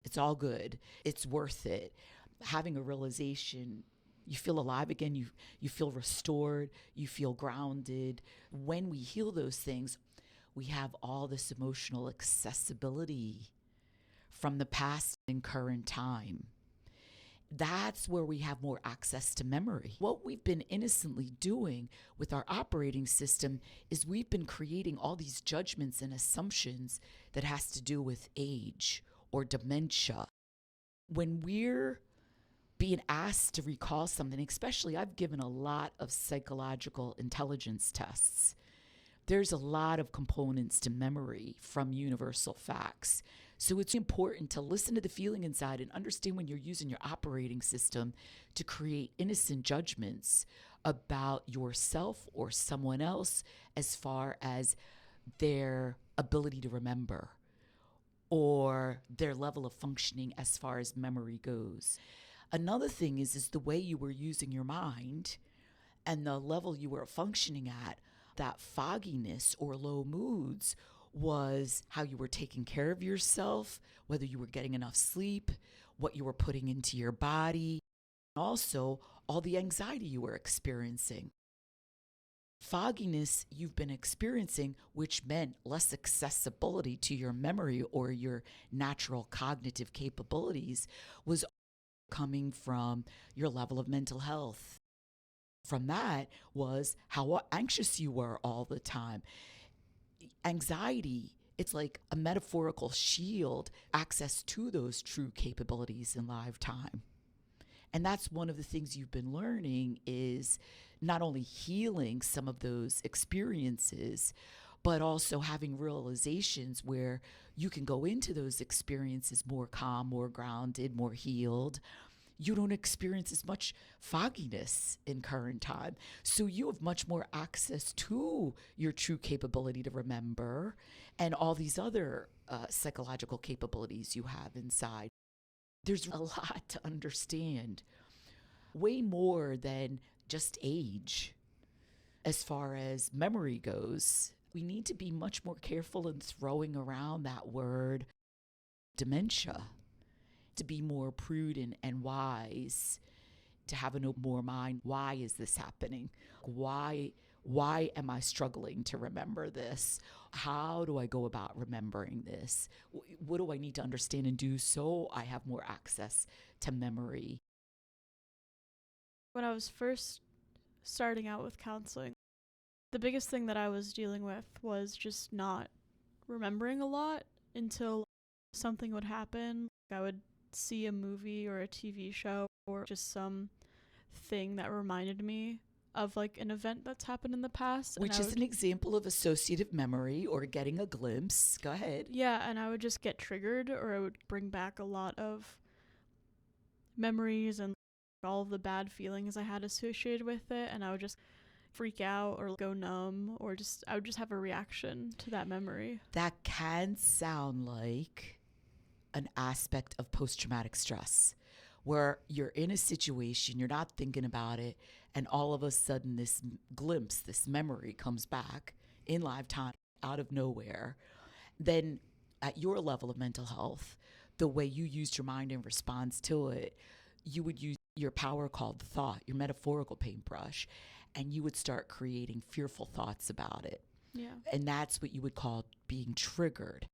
It's all good. It's worth it. Having a realization, you feel alive again. You feel restored. You feel grounded. When we heal those things, we have all this emotional accessibility from the past and current time. That's where we have more access to memory. What we've been innocently doing with our operating system is we've been creating all these judgments and assumptions that has to do with age or dementia. When we're being asked to recall something, especially I've given a lot of psychological intelligence tests. There's a lot of components to memory from universal facts. So it's important to listen to the feeling inside and understand when you're using your operating system to create innocent judgments about yourself or someone else as far as their ability to remember or their level of functioning as far as memory goes. Another thing is the way you were using your mind and the level you were functioning at. That fogginess or low moods was how you were taking care of yourself, whether you were getting enough sleep, what you were putting into your body, and also all the anxiety you were experiencing. Fogginess you've been experiencing, which meant less accessibility to your memory or your natural cognitive capabilities, was coming from your level of mental health. From that was how anxious you were all the time. Anxiety, it's like a metaphorical shield, access to those true capabilities in live time. And that's one of the things you've been learning is not only healing some of those experiences, but also having realizations where you can go into those experiences more calm, more grounded, more healed. You don't experience as much fogginess in current time. So you have much more access to your true capability to remember and all these other psychological capabilities you have inside. There's a lot to understand, way more than just age. As far as memory goes, we need to be much more careful in throwing around that word dementia, to be more prudent and wise, to have an open more mind. Why is this happening? Why am I struggling to remember this? How do I go about remembering this? What do I need to understand and do so I have more access to memory? When I was first starting out with counseling, the biggest thing that I was dealing with was just not remembering a lot until something would happen. I would see a movie or a TV show or just some thing that reminded me of like an event that's happened in the past. Which is an example of associative memory or getting a glimpse. Go ahead. Yeah, and I would just get triggered or it would bring back a lot of memories and all of the bad feelings I had associated with it, and I would just freak out or go numb or I would just have a reaction to that memory. That can sound like an aspect of post-traumatic stress where you're in a situation, you're not thinking about it, and all of a sudden this glimpse, this memory comes back in live time out of nowhere. Then at your level of mental health, the way you used your mind in response to it, you would use your power called thought, your metaphorical paintbrush, and you would start creating fearful thoughts about it. Yeah. And that's what you would call being triggered.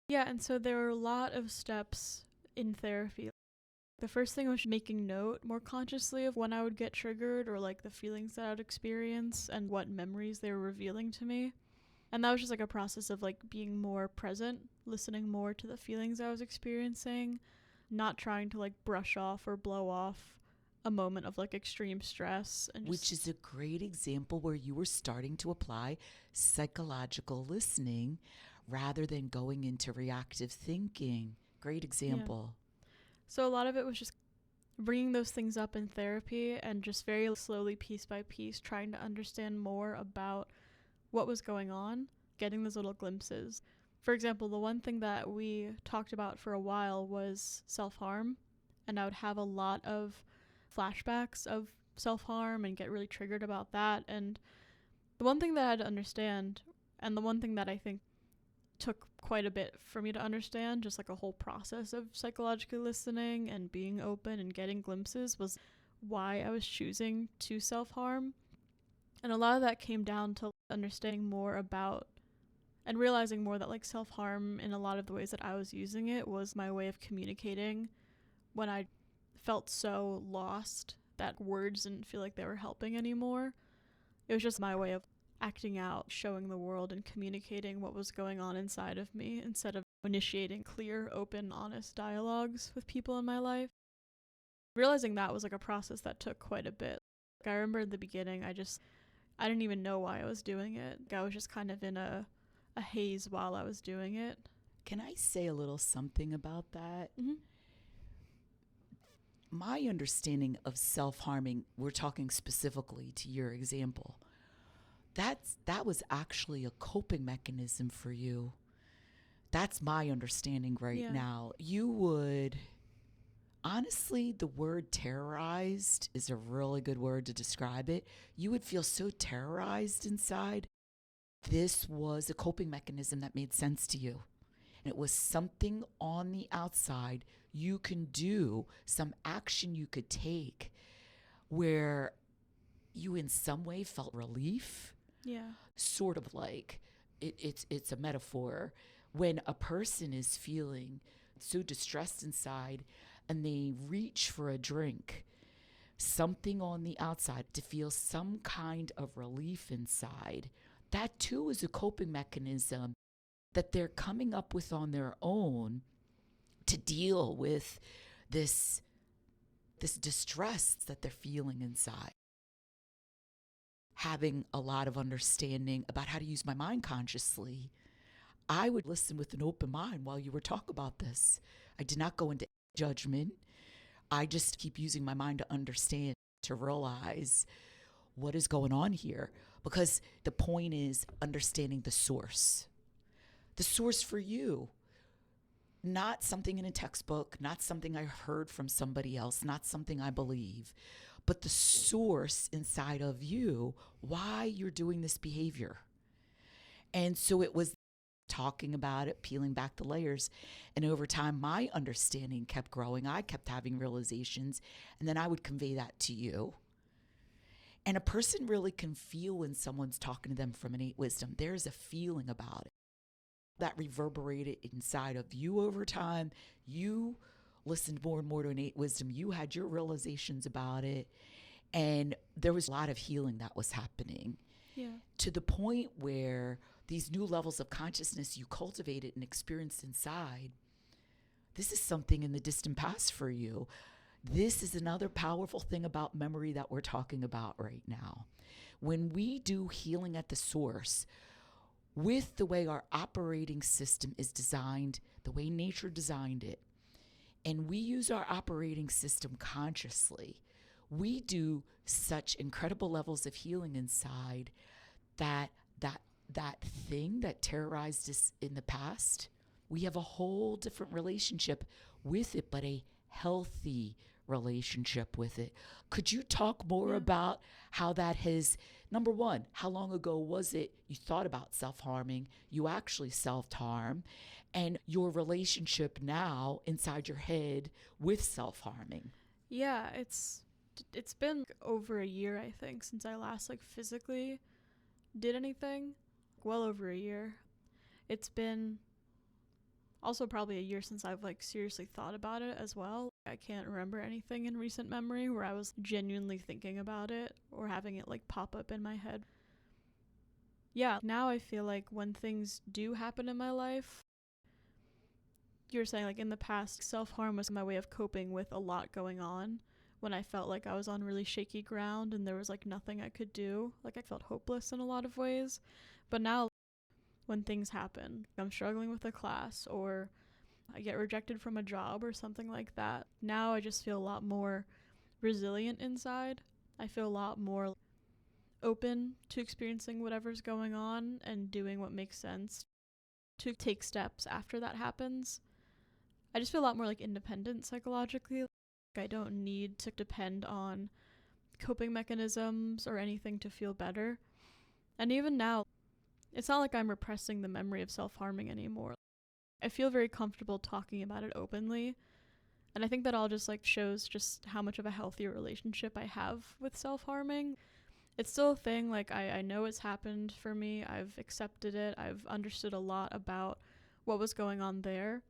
Yeah, and so there were a lot of steps in therapy. The first thing was making note more consciously of when I would get triggered or like the feelings that I would experience and what memories they were revealing to me. And that was just like a process of like being more present, listening more to the feelings I was experiencing, not trying to like brush off or blow off a moment of like extreme stress. And which is a great example where you were starting to apply psychological listening rather than going into reactive thinking. Great example. Yeah. So a lot of it was just bringing those things up in therapy and just very slowly, piece by piece, trying to understand more about what was going on, getting those little glimpses. For example, the one thing that we talked about for a while was self-harm, and I would have a lot of flashbacks of self-harm and get really triggered about that. And the one thing that I had to understand, and the one thing that I think took quite a bit for me to understand, just like a whole process of psychologically listening and being open and getting glimpses, was why I was choosing to self-harm. And a lot of that came down to understanding more about and realizing more that like self-harm in a lot of the ways that I was using it was my way of communicating when I felt so lost that words didn't feel like they were helping anymore. It was just my way of acting out, showing the world and communicating what was going on inside of me instead of initiating clear, open, honest dialogues with people in my life. Realizing that was like a process that took quite a bit. Like, I remember in the beginning, I didn't even know why I was doing it. I was just kind of in a haze while I was doing it. Can I say a little something about that? Mm-hmm. My understanding of self-harming, we're talking specifically to your example, that was actually a coping mechanism for you. That's my understanding right now. You would, honestly, the word terrorized is a really good word to describe it. You would feel so terrorized inside. This was a coping mechanism that made sense to you. And it was something on the outside you can do, some action you could take where you in some way felt relief. Yeah. Sort of like it's a metaphor. When a person is feeling so distressed inside and they reach for a drink, something on the outside to feel some kind of relief inside, that too is a coping mechanism that they're coming up with on their own to deal with this distress that they're feeling inside. Having a lot of understanding about how to use my mind consciously, I would listen with an open mind while you were talking about this. I did not go into judgment. I just keep using my mind to understand, to realize what is going on here. Because the point is understanding the source. The source for you. Not something in a textbook, not something I heard from somebody else, not something I believe, but the source inside of you, why you're doing this behavior. And so it was talking about it, peeling back the layers. And over time, my understanding kept growing. I kept having realizations, and then I would convey that to you. And a person really can feel when someone's talking to them from innate wisdom. There's a feeling about it that reverberated inside of you over time. You listened more and more to innate wisdom. You had your realizations about it. And there was a lot of healing that was happening. Yeah. To the point where these new levels of consciousness you cultivated and experienced inside, this is something in the distant past for you. This is another powerful thing about memory that we're talking about right now. When we do healing at the source, with the way our operating system is designed, the way nature designed it, and we use our operating system consciously, we do such incredible levels of healing inside that thing that terrorized us in the past, we have a whole different relationship with it, but a healthy relationship with it. Could you talk more about how that has, number one, how long ago was it you thought about self-harming, you actually self-harm, and your relationship now inside your head with self-harming? Yeah, it's been over a year, I think, since I last like physically did anything. Well over a year. It's been also probably a year since I've like seriously thought about it as well. I can't remember anything in recent memory where I was genuinely thinking about it or having it like pop up in my head. Yeah, now I feel like when things do happen in my life, you're saying like in the past, self-harm was my way of coping with a lot going on. When I felt like I was on really shaky ground and there was like nothing I could do, like I felt hopeless in a lot of ways. But now when things happen, I'm struggling with a class or I get rejected from a job or something like that, now I just feel a lot more resilient inside. I feel a lot more open to experiencing whatever's going on and doing what makes sense. to take steps after that happens. I just feel a lot more like independent psychologically. I don't need to depend on coping mechanisms or anything to feel better. And even now, it's not like I'm repressing the memory of self-harming anymore. I feel very comfortable talking about it openly. And I think that all just like shows just how much of a healthier relationship I have with self-harming. It's still a thing. Like I know it's happened for me. I've accepted it. I've understood a lot about what was going on there.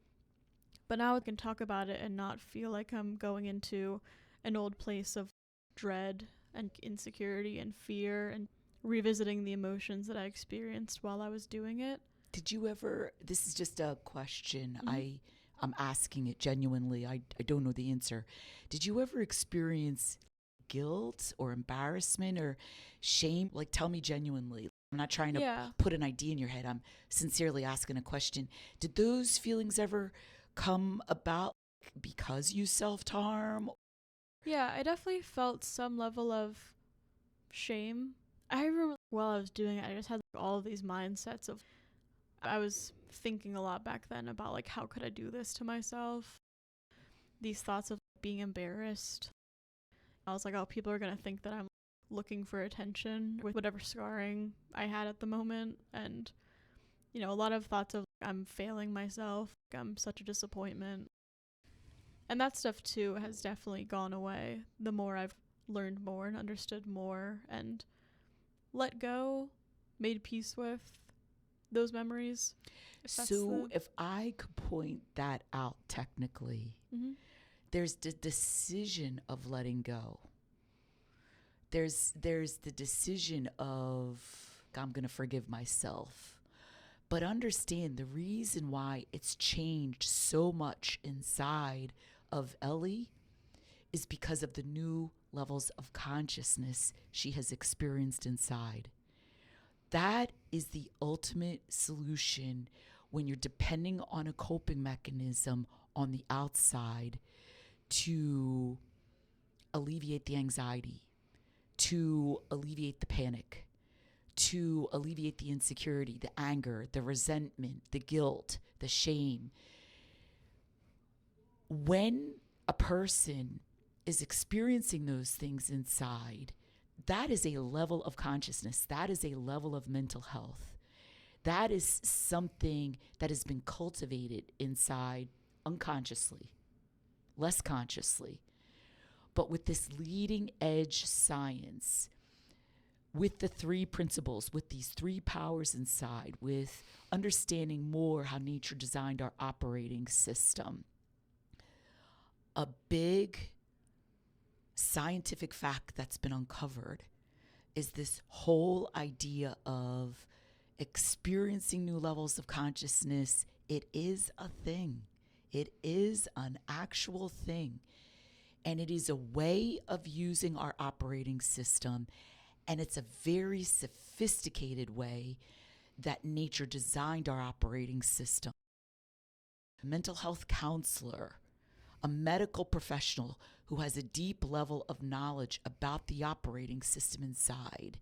But now I can talk about it and not feel like I'm going into an old place of dread and insecurity and fear and revisiting the emotions that I experienced while I was doing it. Did you ever, this is just a question, Mm-hmm. I'm asking it genuinely, I don't know the answer. Did you ever experience guilt or embarrassment or shame? Like, tell me genuinely. I'm not trying to Yeah. put an idea in your head. I'm sincerely asking a question. Did those feelings ever come about because you self-harm? Yeah, I definitely felt some level of shame. I remember while I was doing it, I just had like, all of these mindsets of I was thinking a lot back then about like how could I do this to myself? These thoughts of being embarrassed. I was like, oh, people are going to think that I'm looking for attention with whatever scarring I had at the moment. And, you know, a lot of thoughts of I'm failing myself. I'm such a disappointment. And that stuff too has definitely gone away the more I've learned more and understood more and let go, made peace with those memories. So if I could point that out technically, Mm-hmm. there's the decision of letting go. There's the decision of I'm going to forgive myself. But understand the reason why it's changed so much inside of Ellie is because of the new levels of consciousness she has experienced inside. That is the ultimate solution when you're depending on a coping mechanism on the outside to alleviate the anxiety, to alleviate the panic, to alleviate the insecurity, the anger, the resentment, the guilt, the shame. When a person is experiencing those things inside, that is a level of consciousness. That is a level of mental health. That is something that has been cultivated inside unconsciously, less consciously. But with this leading edge science, with the three principles, with these three powers inside, with understanding more how nature designed our operating system, a big scientific fact that's been uncovered is this whole idea of experiencing new levels of consciousness. It is a thing. It is an actual thing. And it is a way of using our operating system. And it's a very sophisticated way that nature designed our operating system. A mental health counselor, a medical professional who has a deep level of knowledge about the operating system inside,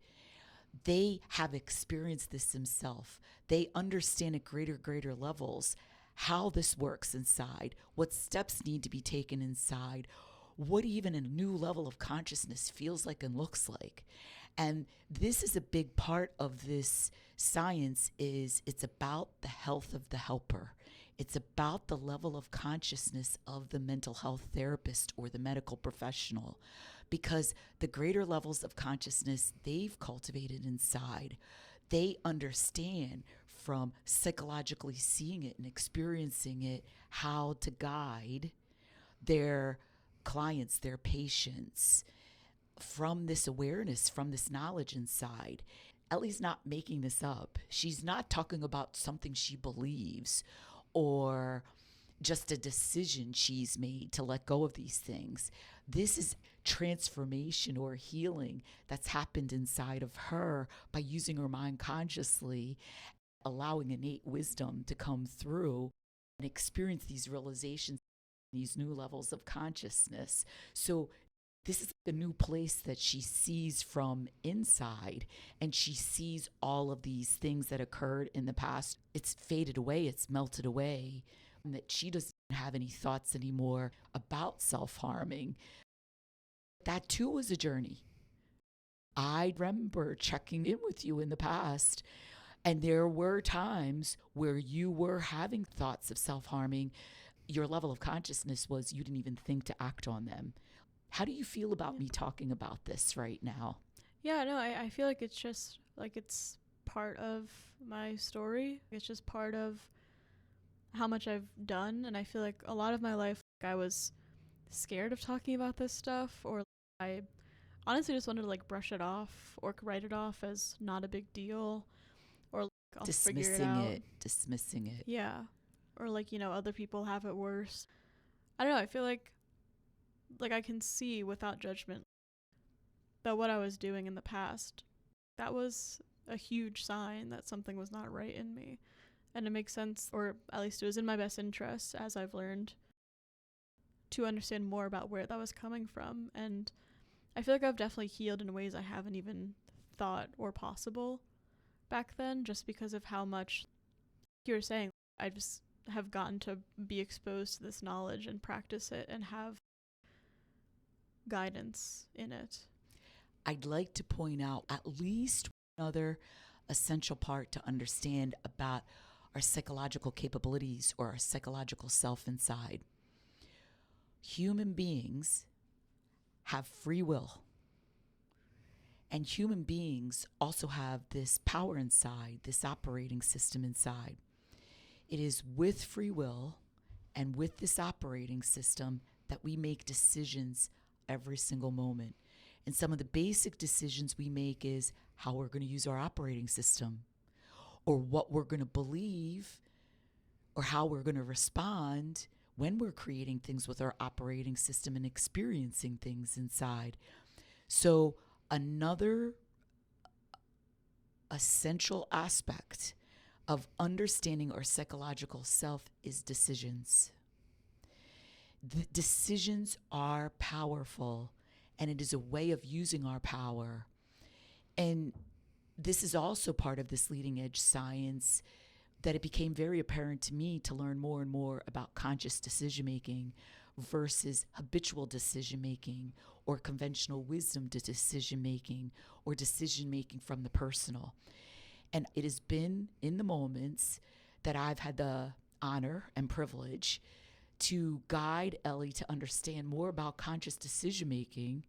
they have experienced this themselves. They understand at greater levels how this works inside, what steps need to be taken inside, what even a new level of consciousness feels like and looks like. And this is a big part of this science is it's about the health of the helper. It's about the level of consciousness of the mental health therapist or the medical professional, because the greater levels of consciousness they've cultivated inside, they understand from psychologically seeing it and experiencing it how to guide their clients, their patients, from this awareness, from this knowledge inside. Ellie's not making this up. She's not talking about something she believes or just a decision she's made to let go of these things. This is transformation or healing that's happened inside of her by using her mind consciously, allowing innate wisdom to come through and experience these realizations, these new levels of consciousness. So this is a new place that she sees from inside, and she sees all of these things that occurred in the past. It's faded away, it's melted away, and that she doesn't have any thoughts anymore about self-harming. That too was a journey. I remember checking in with you in the past, and there were times where you were having thoughts of self-harming. Your level of consciousness was you didn't even think to act on them. How do you feel about me talking about this right now? Yeah, no, I feel like it's just like it's part of my story. It's just part of how much I've done. And I feel like a lot of my life, I was scared of talking about this stuff, or I honestly just wanted to like brush it off or write it off as not a big deal, or like, I'll figure it out. Dismissing it. Yeah. Or like, other people have it worse. I don't know. I feel like I can see without judgment that what I was doing in the past, that was a huge sign that something was not right in me. And it makes sense, or at least it was in my best interest, as I've learned, to understand more about where that was coming from. And I feel like I've definitely healed in ways I haven't even thought or possible back then, just because of how much, like you were saying, I just have gotten to be exposed to this knowledge and practice it and have guidance in it. I'd like to point out at least another essential part to understand about our psychological capabilities or our psychological self inside. Human beings have free will. And human beings also have this power inside, this operating system inside. It is with free will and with this operating system that we make decisions every single moment. And some of the basic decisions we make is how we're going to use our operating system, or what we're going to believe, or how we're going to respond when we're creating things with our operating system and experiencing things inside. So another essential aspect of understanding our psychological self is decisions. The decisions are powerful, and it is a way of using our power. And this is also part of this leading edge science that it became very apparent to me to learn more and more about conscious decision making versus habitual decision making, or conventional wisdom to decision making, or decision making from the personal. And it has been in the moments that I've had the honor and privilege to guide Ellie to understand more about conscious decision making,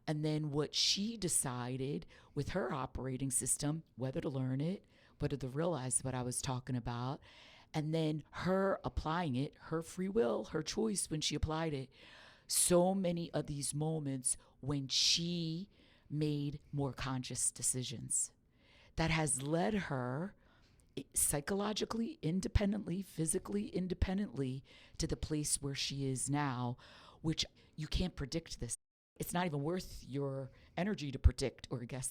and then what she decided with her operating system, whether to learn it, whether to realize what I was talking about, and then her applying it, her free will, her choice when she applied it. So many of these moments when she made more conscious decisions that has led her psychologically independently, physically independently, to the place where she is now, which you can't predict this. It's not even worth your energy to predict or guess.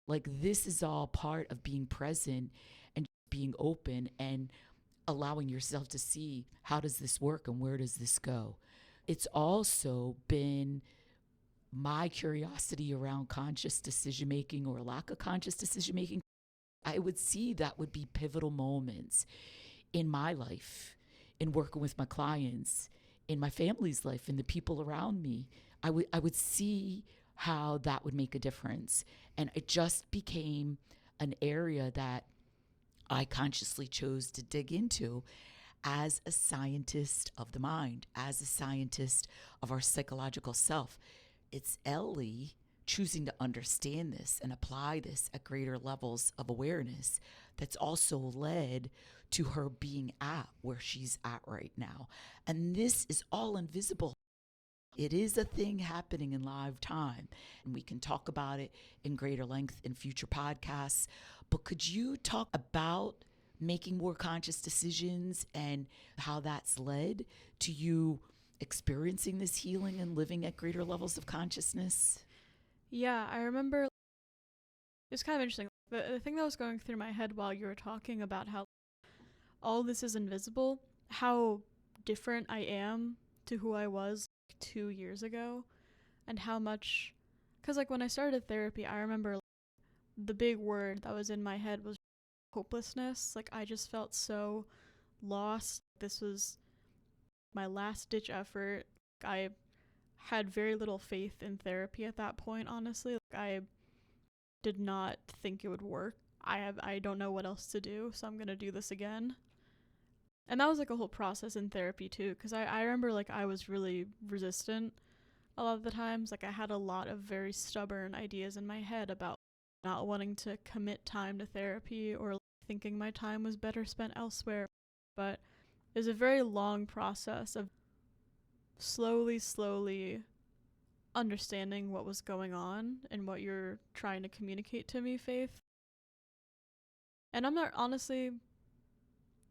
Like, this is all part of being present and being open and allowing yourself to see, how does this work and where does this go? It's also been my curiosity around conscious decision making or lack of conscious decision making. I would see that would be pivotal moments in my life, in working with my clients, in my family's life, in the people around me. I would see how that would make a difference. And it just became an area that I consciously chose to dig into as a scientist of the mind, as a scientist of our psychological self. It's Ellie choosing to understand this and apply this at greater levels of awareness that's also led to her being at where she's at right now. And this is all invisible. It is a thing happening in live time, and we can talk about it in greater length in future podcasts. But could you talk about making more conscious decisions and how that's led to you experiencing this healing and living at greater levels of consciousness? Yeah, I remember it's kind of interesting. The thing that was going through my head while you were talking about how all this is invisible, how different I am to who I was 2 years ago. and how much, because like when I started therapy, I remember the big word that was in my head was hopelessness. Like I just felt so lost. This was my last ditch effort. I had very little faith in therapy at that point, honestly. Like, I did not think it would work. I don't know what else to do, so I'm going to do this again. And that was like a whole process in therapy too, because I remember like I was really resistant a lot of the times. Like I had a lot of very stubborn ideas in my head about not wanting to commit time to therapy or thinking my time was better spent elsewhere. But it was a very long process of slowly understanding what was going on and what you're trying to communicate to me, Faith. And I'm not, honestly,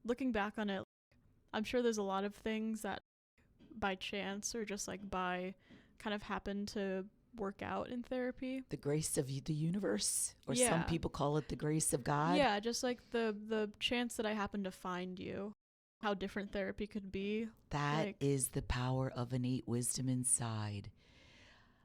looking back on it, I'm sure there's a lot of things that by chance or just like by kind of happen to work out in therapy. The grace of the universe, or Yeah. some people call it the grace of God. Yeah, just like the chance that I happened to find you, how different therapy could be. That is the power of innate wisdom inside.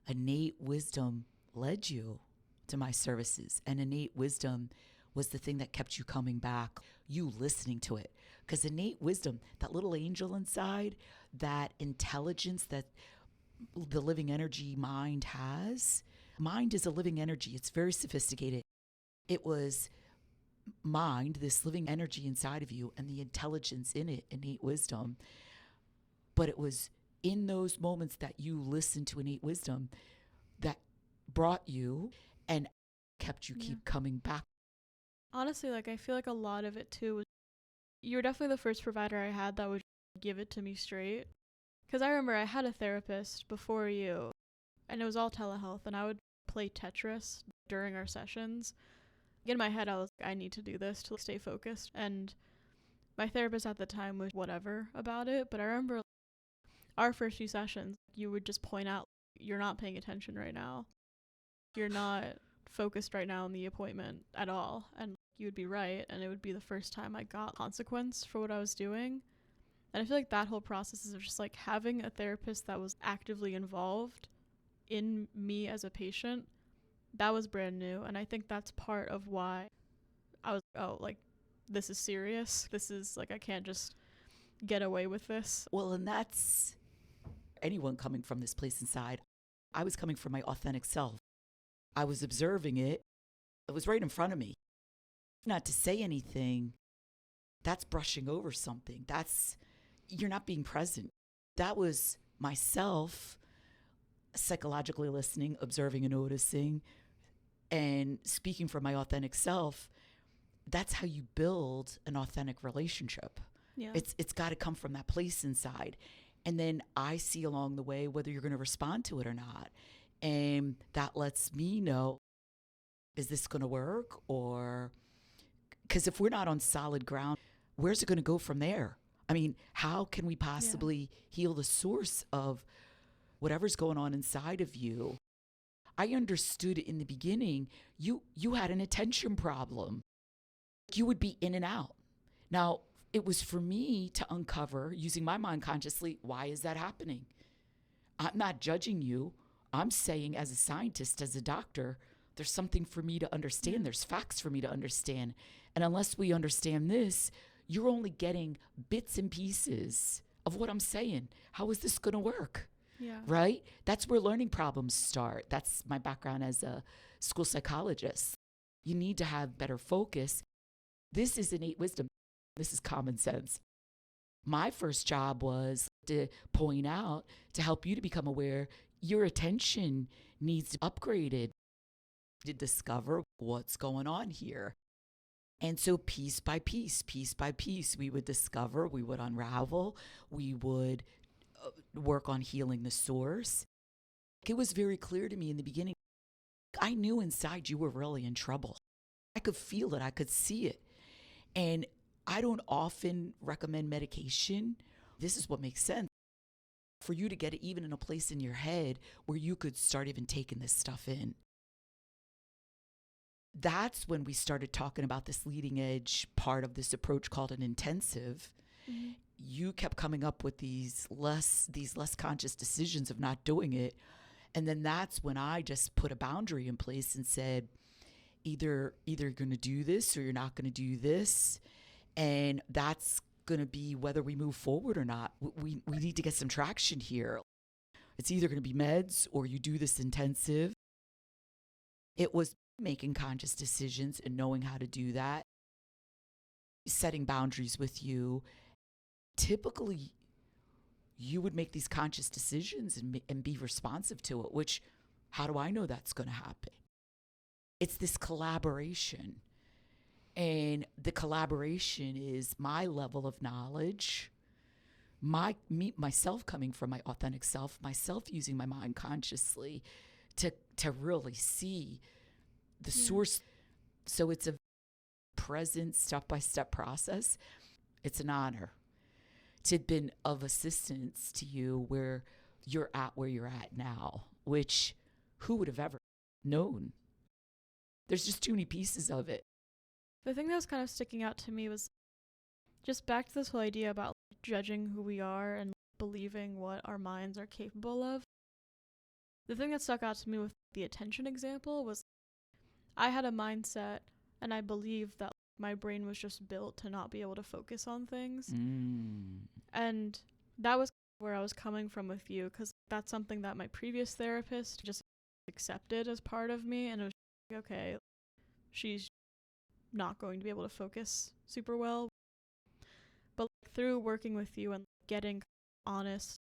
Innate wisdom led you to my services, and innate wisdom was the thing that kept you coming back, you listening to it. Because innate wisdom, that little angel inside, that intelligence that the living energy mind has, mind is a living energy. It's very sophisticated. It was mind, this living energy inside of you, and the intelligence in it, innate wisdom. But it was in those moments that you listened to innate wisdom that brought you and kept you keep coming back. Honestly, like I feel like a lot of it too was you were definitely the first provider I had that would give it to me straight. Because I remember I had a therapist before you, and it was all telehealth, and I would play Tetris during our sessions. In my head, I was like, I need to do this to stay focused. And my therapist at the time was whatever about it, but I remember our first few sessions, you would just point out, you're not paying attention right now. You're not focused right now on the appointment at all. And you would be right, and it would be the first time I got consequence for what I was doing. And I feel like that whole process of just like having a therapist that was actively involved in me as a patient, that was brand new. And I think that's part of why I was, oh, like, this is serious. This is like, I can't just get away with this. Well, and that's anyone coming from this place inside. I was coming from my authentic self. I was observing it. It was right in front of me. Not to say anything, that's brushing over something. You're not being present. That was myself psychologically listening, observing and noticing, and speaking from my authentic self. That's how you build an authentic relationship. Yeah. It's got to come from that place inside. And then I see along the way whether you're going to respond to it or not. And that lets me know, is this going to work? Or, because if we're not on solid ground, where's it going to go from there? I mean, how can we possibly heal the source of whatever's going on inside of you? I understood in the beginning, you had an attention problem. You would be in and out. Now, it was for me to uncover, using my mind consciously, why is that happening? I'm not judging you. I'm saying, as a scientist, as a doctor, there's something for me to understand. Yeah. There's facts for me to understand. And unless we understand this, you're only getting bits and pieces of what I'm saying. How is this going to work? Yeah. Right? That's where learning problems start. That's my background as a school psychologist. You need to have better focus. This is innate wisdom. This is common sense. My first job was to point out, to help you to become aware, your attention needs to be upgraded, to discover what's going on here. And so piece by piece, we would discover, we would unravel, we would work on healing the source. It was very clear to me in the beginning, I knew inside you were really in trouble. I could feel it, I could see it. And I don't often recommend medication. This is what makes sense. For you to get it even in a place in your head where you could start even taking this stuff in. That's when we started talking about this leading edge part of this approach called an intensive. Mm-hmm. You kept coming up with these less conscious decisions of not doing it. And then that's when I just put a boundary in place and said, either you're going to do this or you're not going to do this. And that's going to be whether we move forward or not. We need to get some traction here. It's either going to be meds or you do this intensive. It was making conscious decisions and knowing how to do that, setting boundaries with you. Typically, you would make these conscious decisions and be responsive to it, which, how do I know that's going to happen? It's this collaboration. And the collaboration is my level of knowledge, myself coming from my authentic self, myself using my mind consciously to really see the source. So it's a present step-by-step process. It's an honor to have been of assistance to you where you're at now, which who would have ever known? There's just too many pieces of it. The thing that was kind of sticking out to me was just back to this whole idea about judging who we are and believing what our minds are capable of. The thing that stuck out to me with the attention example was I had a mindset and I believed that my brain was just built to not be able to focus on things. And that was where I was coming from with you, because that's something that my previous therapist just accepted as part of me, and it was like, okay, she's not going to be able to focus super well. But through working with you and getting honest,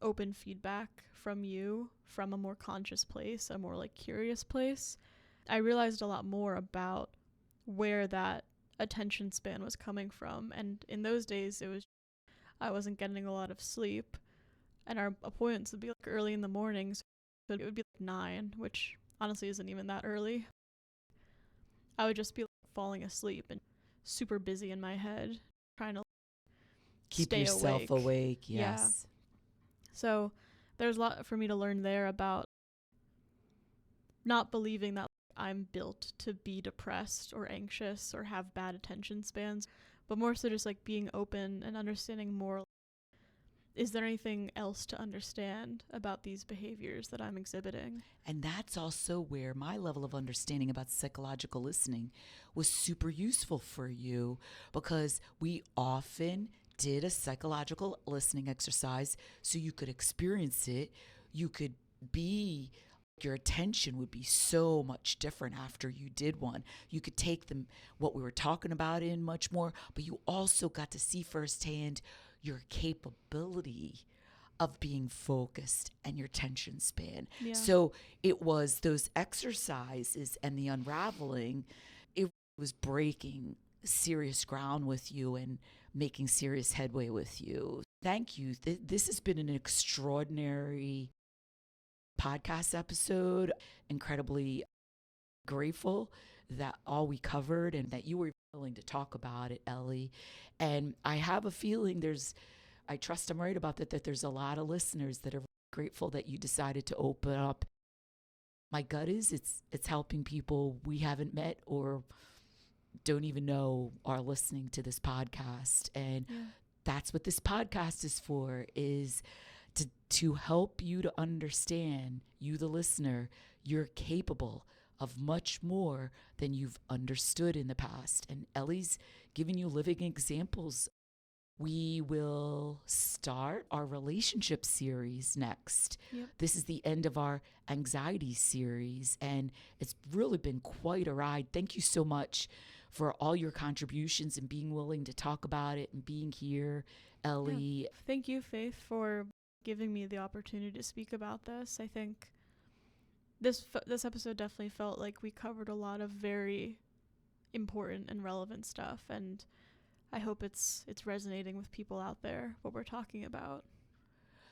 open feedback from you from a more conscious place, a more curious place, I realized a lot more about where that attention span was coming from. And in those days, I wasn't getting a lot of sleep, and our appointments would be early in the mornings, so it would be 9, which honestly isn't even that early. I would just be falling asleep and super busy in my head, trying to keep stay yourself awake. Yes. Yeah. So there's a lot for me to learn there about not believing that I'm built to be depressed or anxious or have bad attention spans, but more so just being open and understanding more. Is there anything else to understand about these behaviors that I'm exhibiting? And that's also where my level of understanding about psychological listening was super useful for you, because we often did a psychological listening exercise so you could experience it. You could be, your attention would be so much different after you did one. You could take what we were talking about in much more, but you also got to see firsthand your capability of being focused and your attention span. Yeah. So it was those exercises and the unraveling, it was breaking serious ground with you and making serious headway with you. Thank you. This has been an extraordinary podcast episode. Incredibly grateful that all we covered and that you were willing to talk about it, Ellie. And I have a feeling I trust I'm right about that there's a lot of listeners that are grateful that you decided to open up. My gut is it's helping people we haven't met or don't even know are listening to this podcast. And that's what this podcast is for, is to help you to understand, you the listener, you're capable of much more than you've understood in the past. And Ellie's giving you living examples. We will start our relationship series next. Yep. This is the end of our anxiety series, and it's really been quite a ride. Thank you so much for all your contributions and being willing to talk about it and being here, Ellie. Yeah. Thank you, Faith, for giving me the opportunity to speak about this. I think this episode definitely felt like we covered a lot of very important and relevant stuff, and I hope it's resonating with people out there, what we're talking about.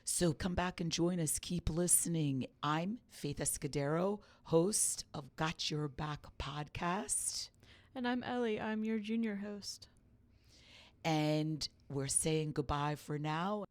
So come back and join us. Keep listening. I'm Faith Escudero, host of Got Your Back podcast. And I'm Ellie. I'm your junior host. And we're saying goodbye for now.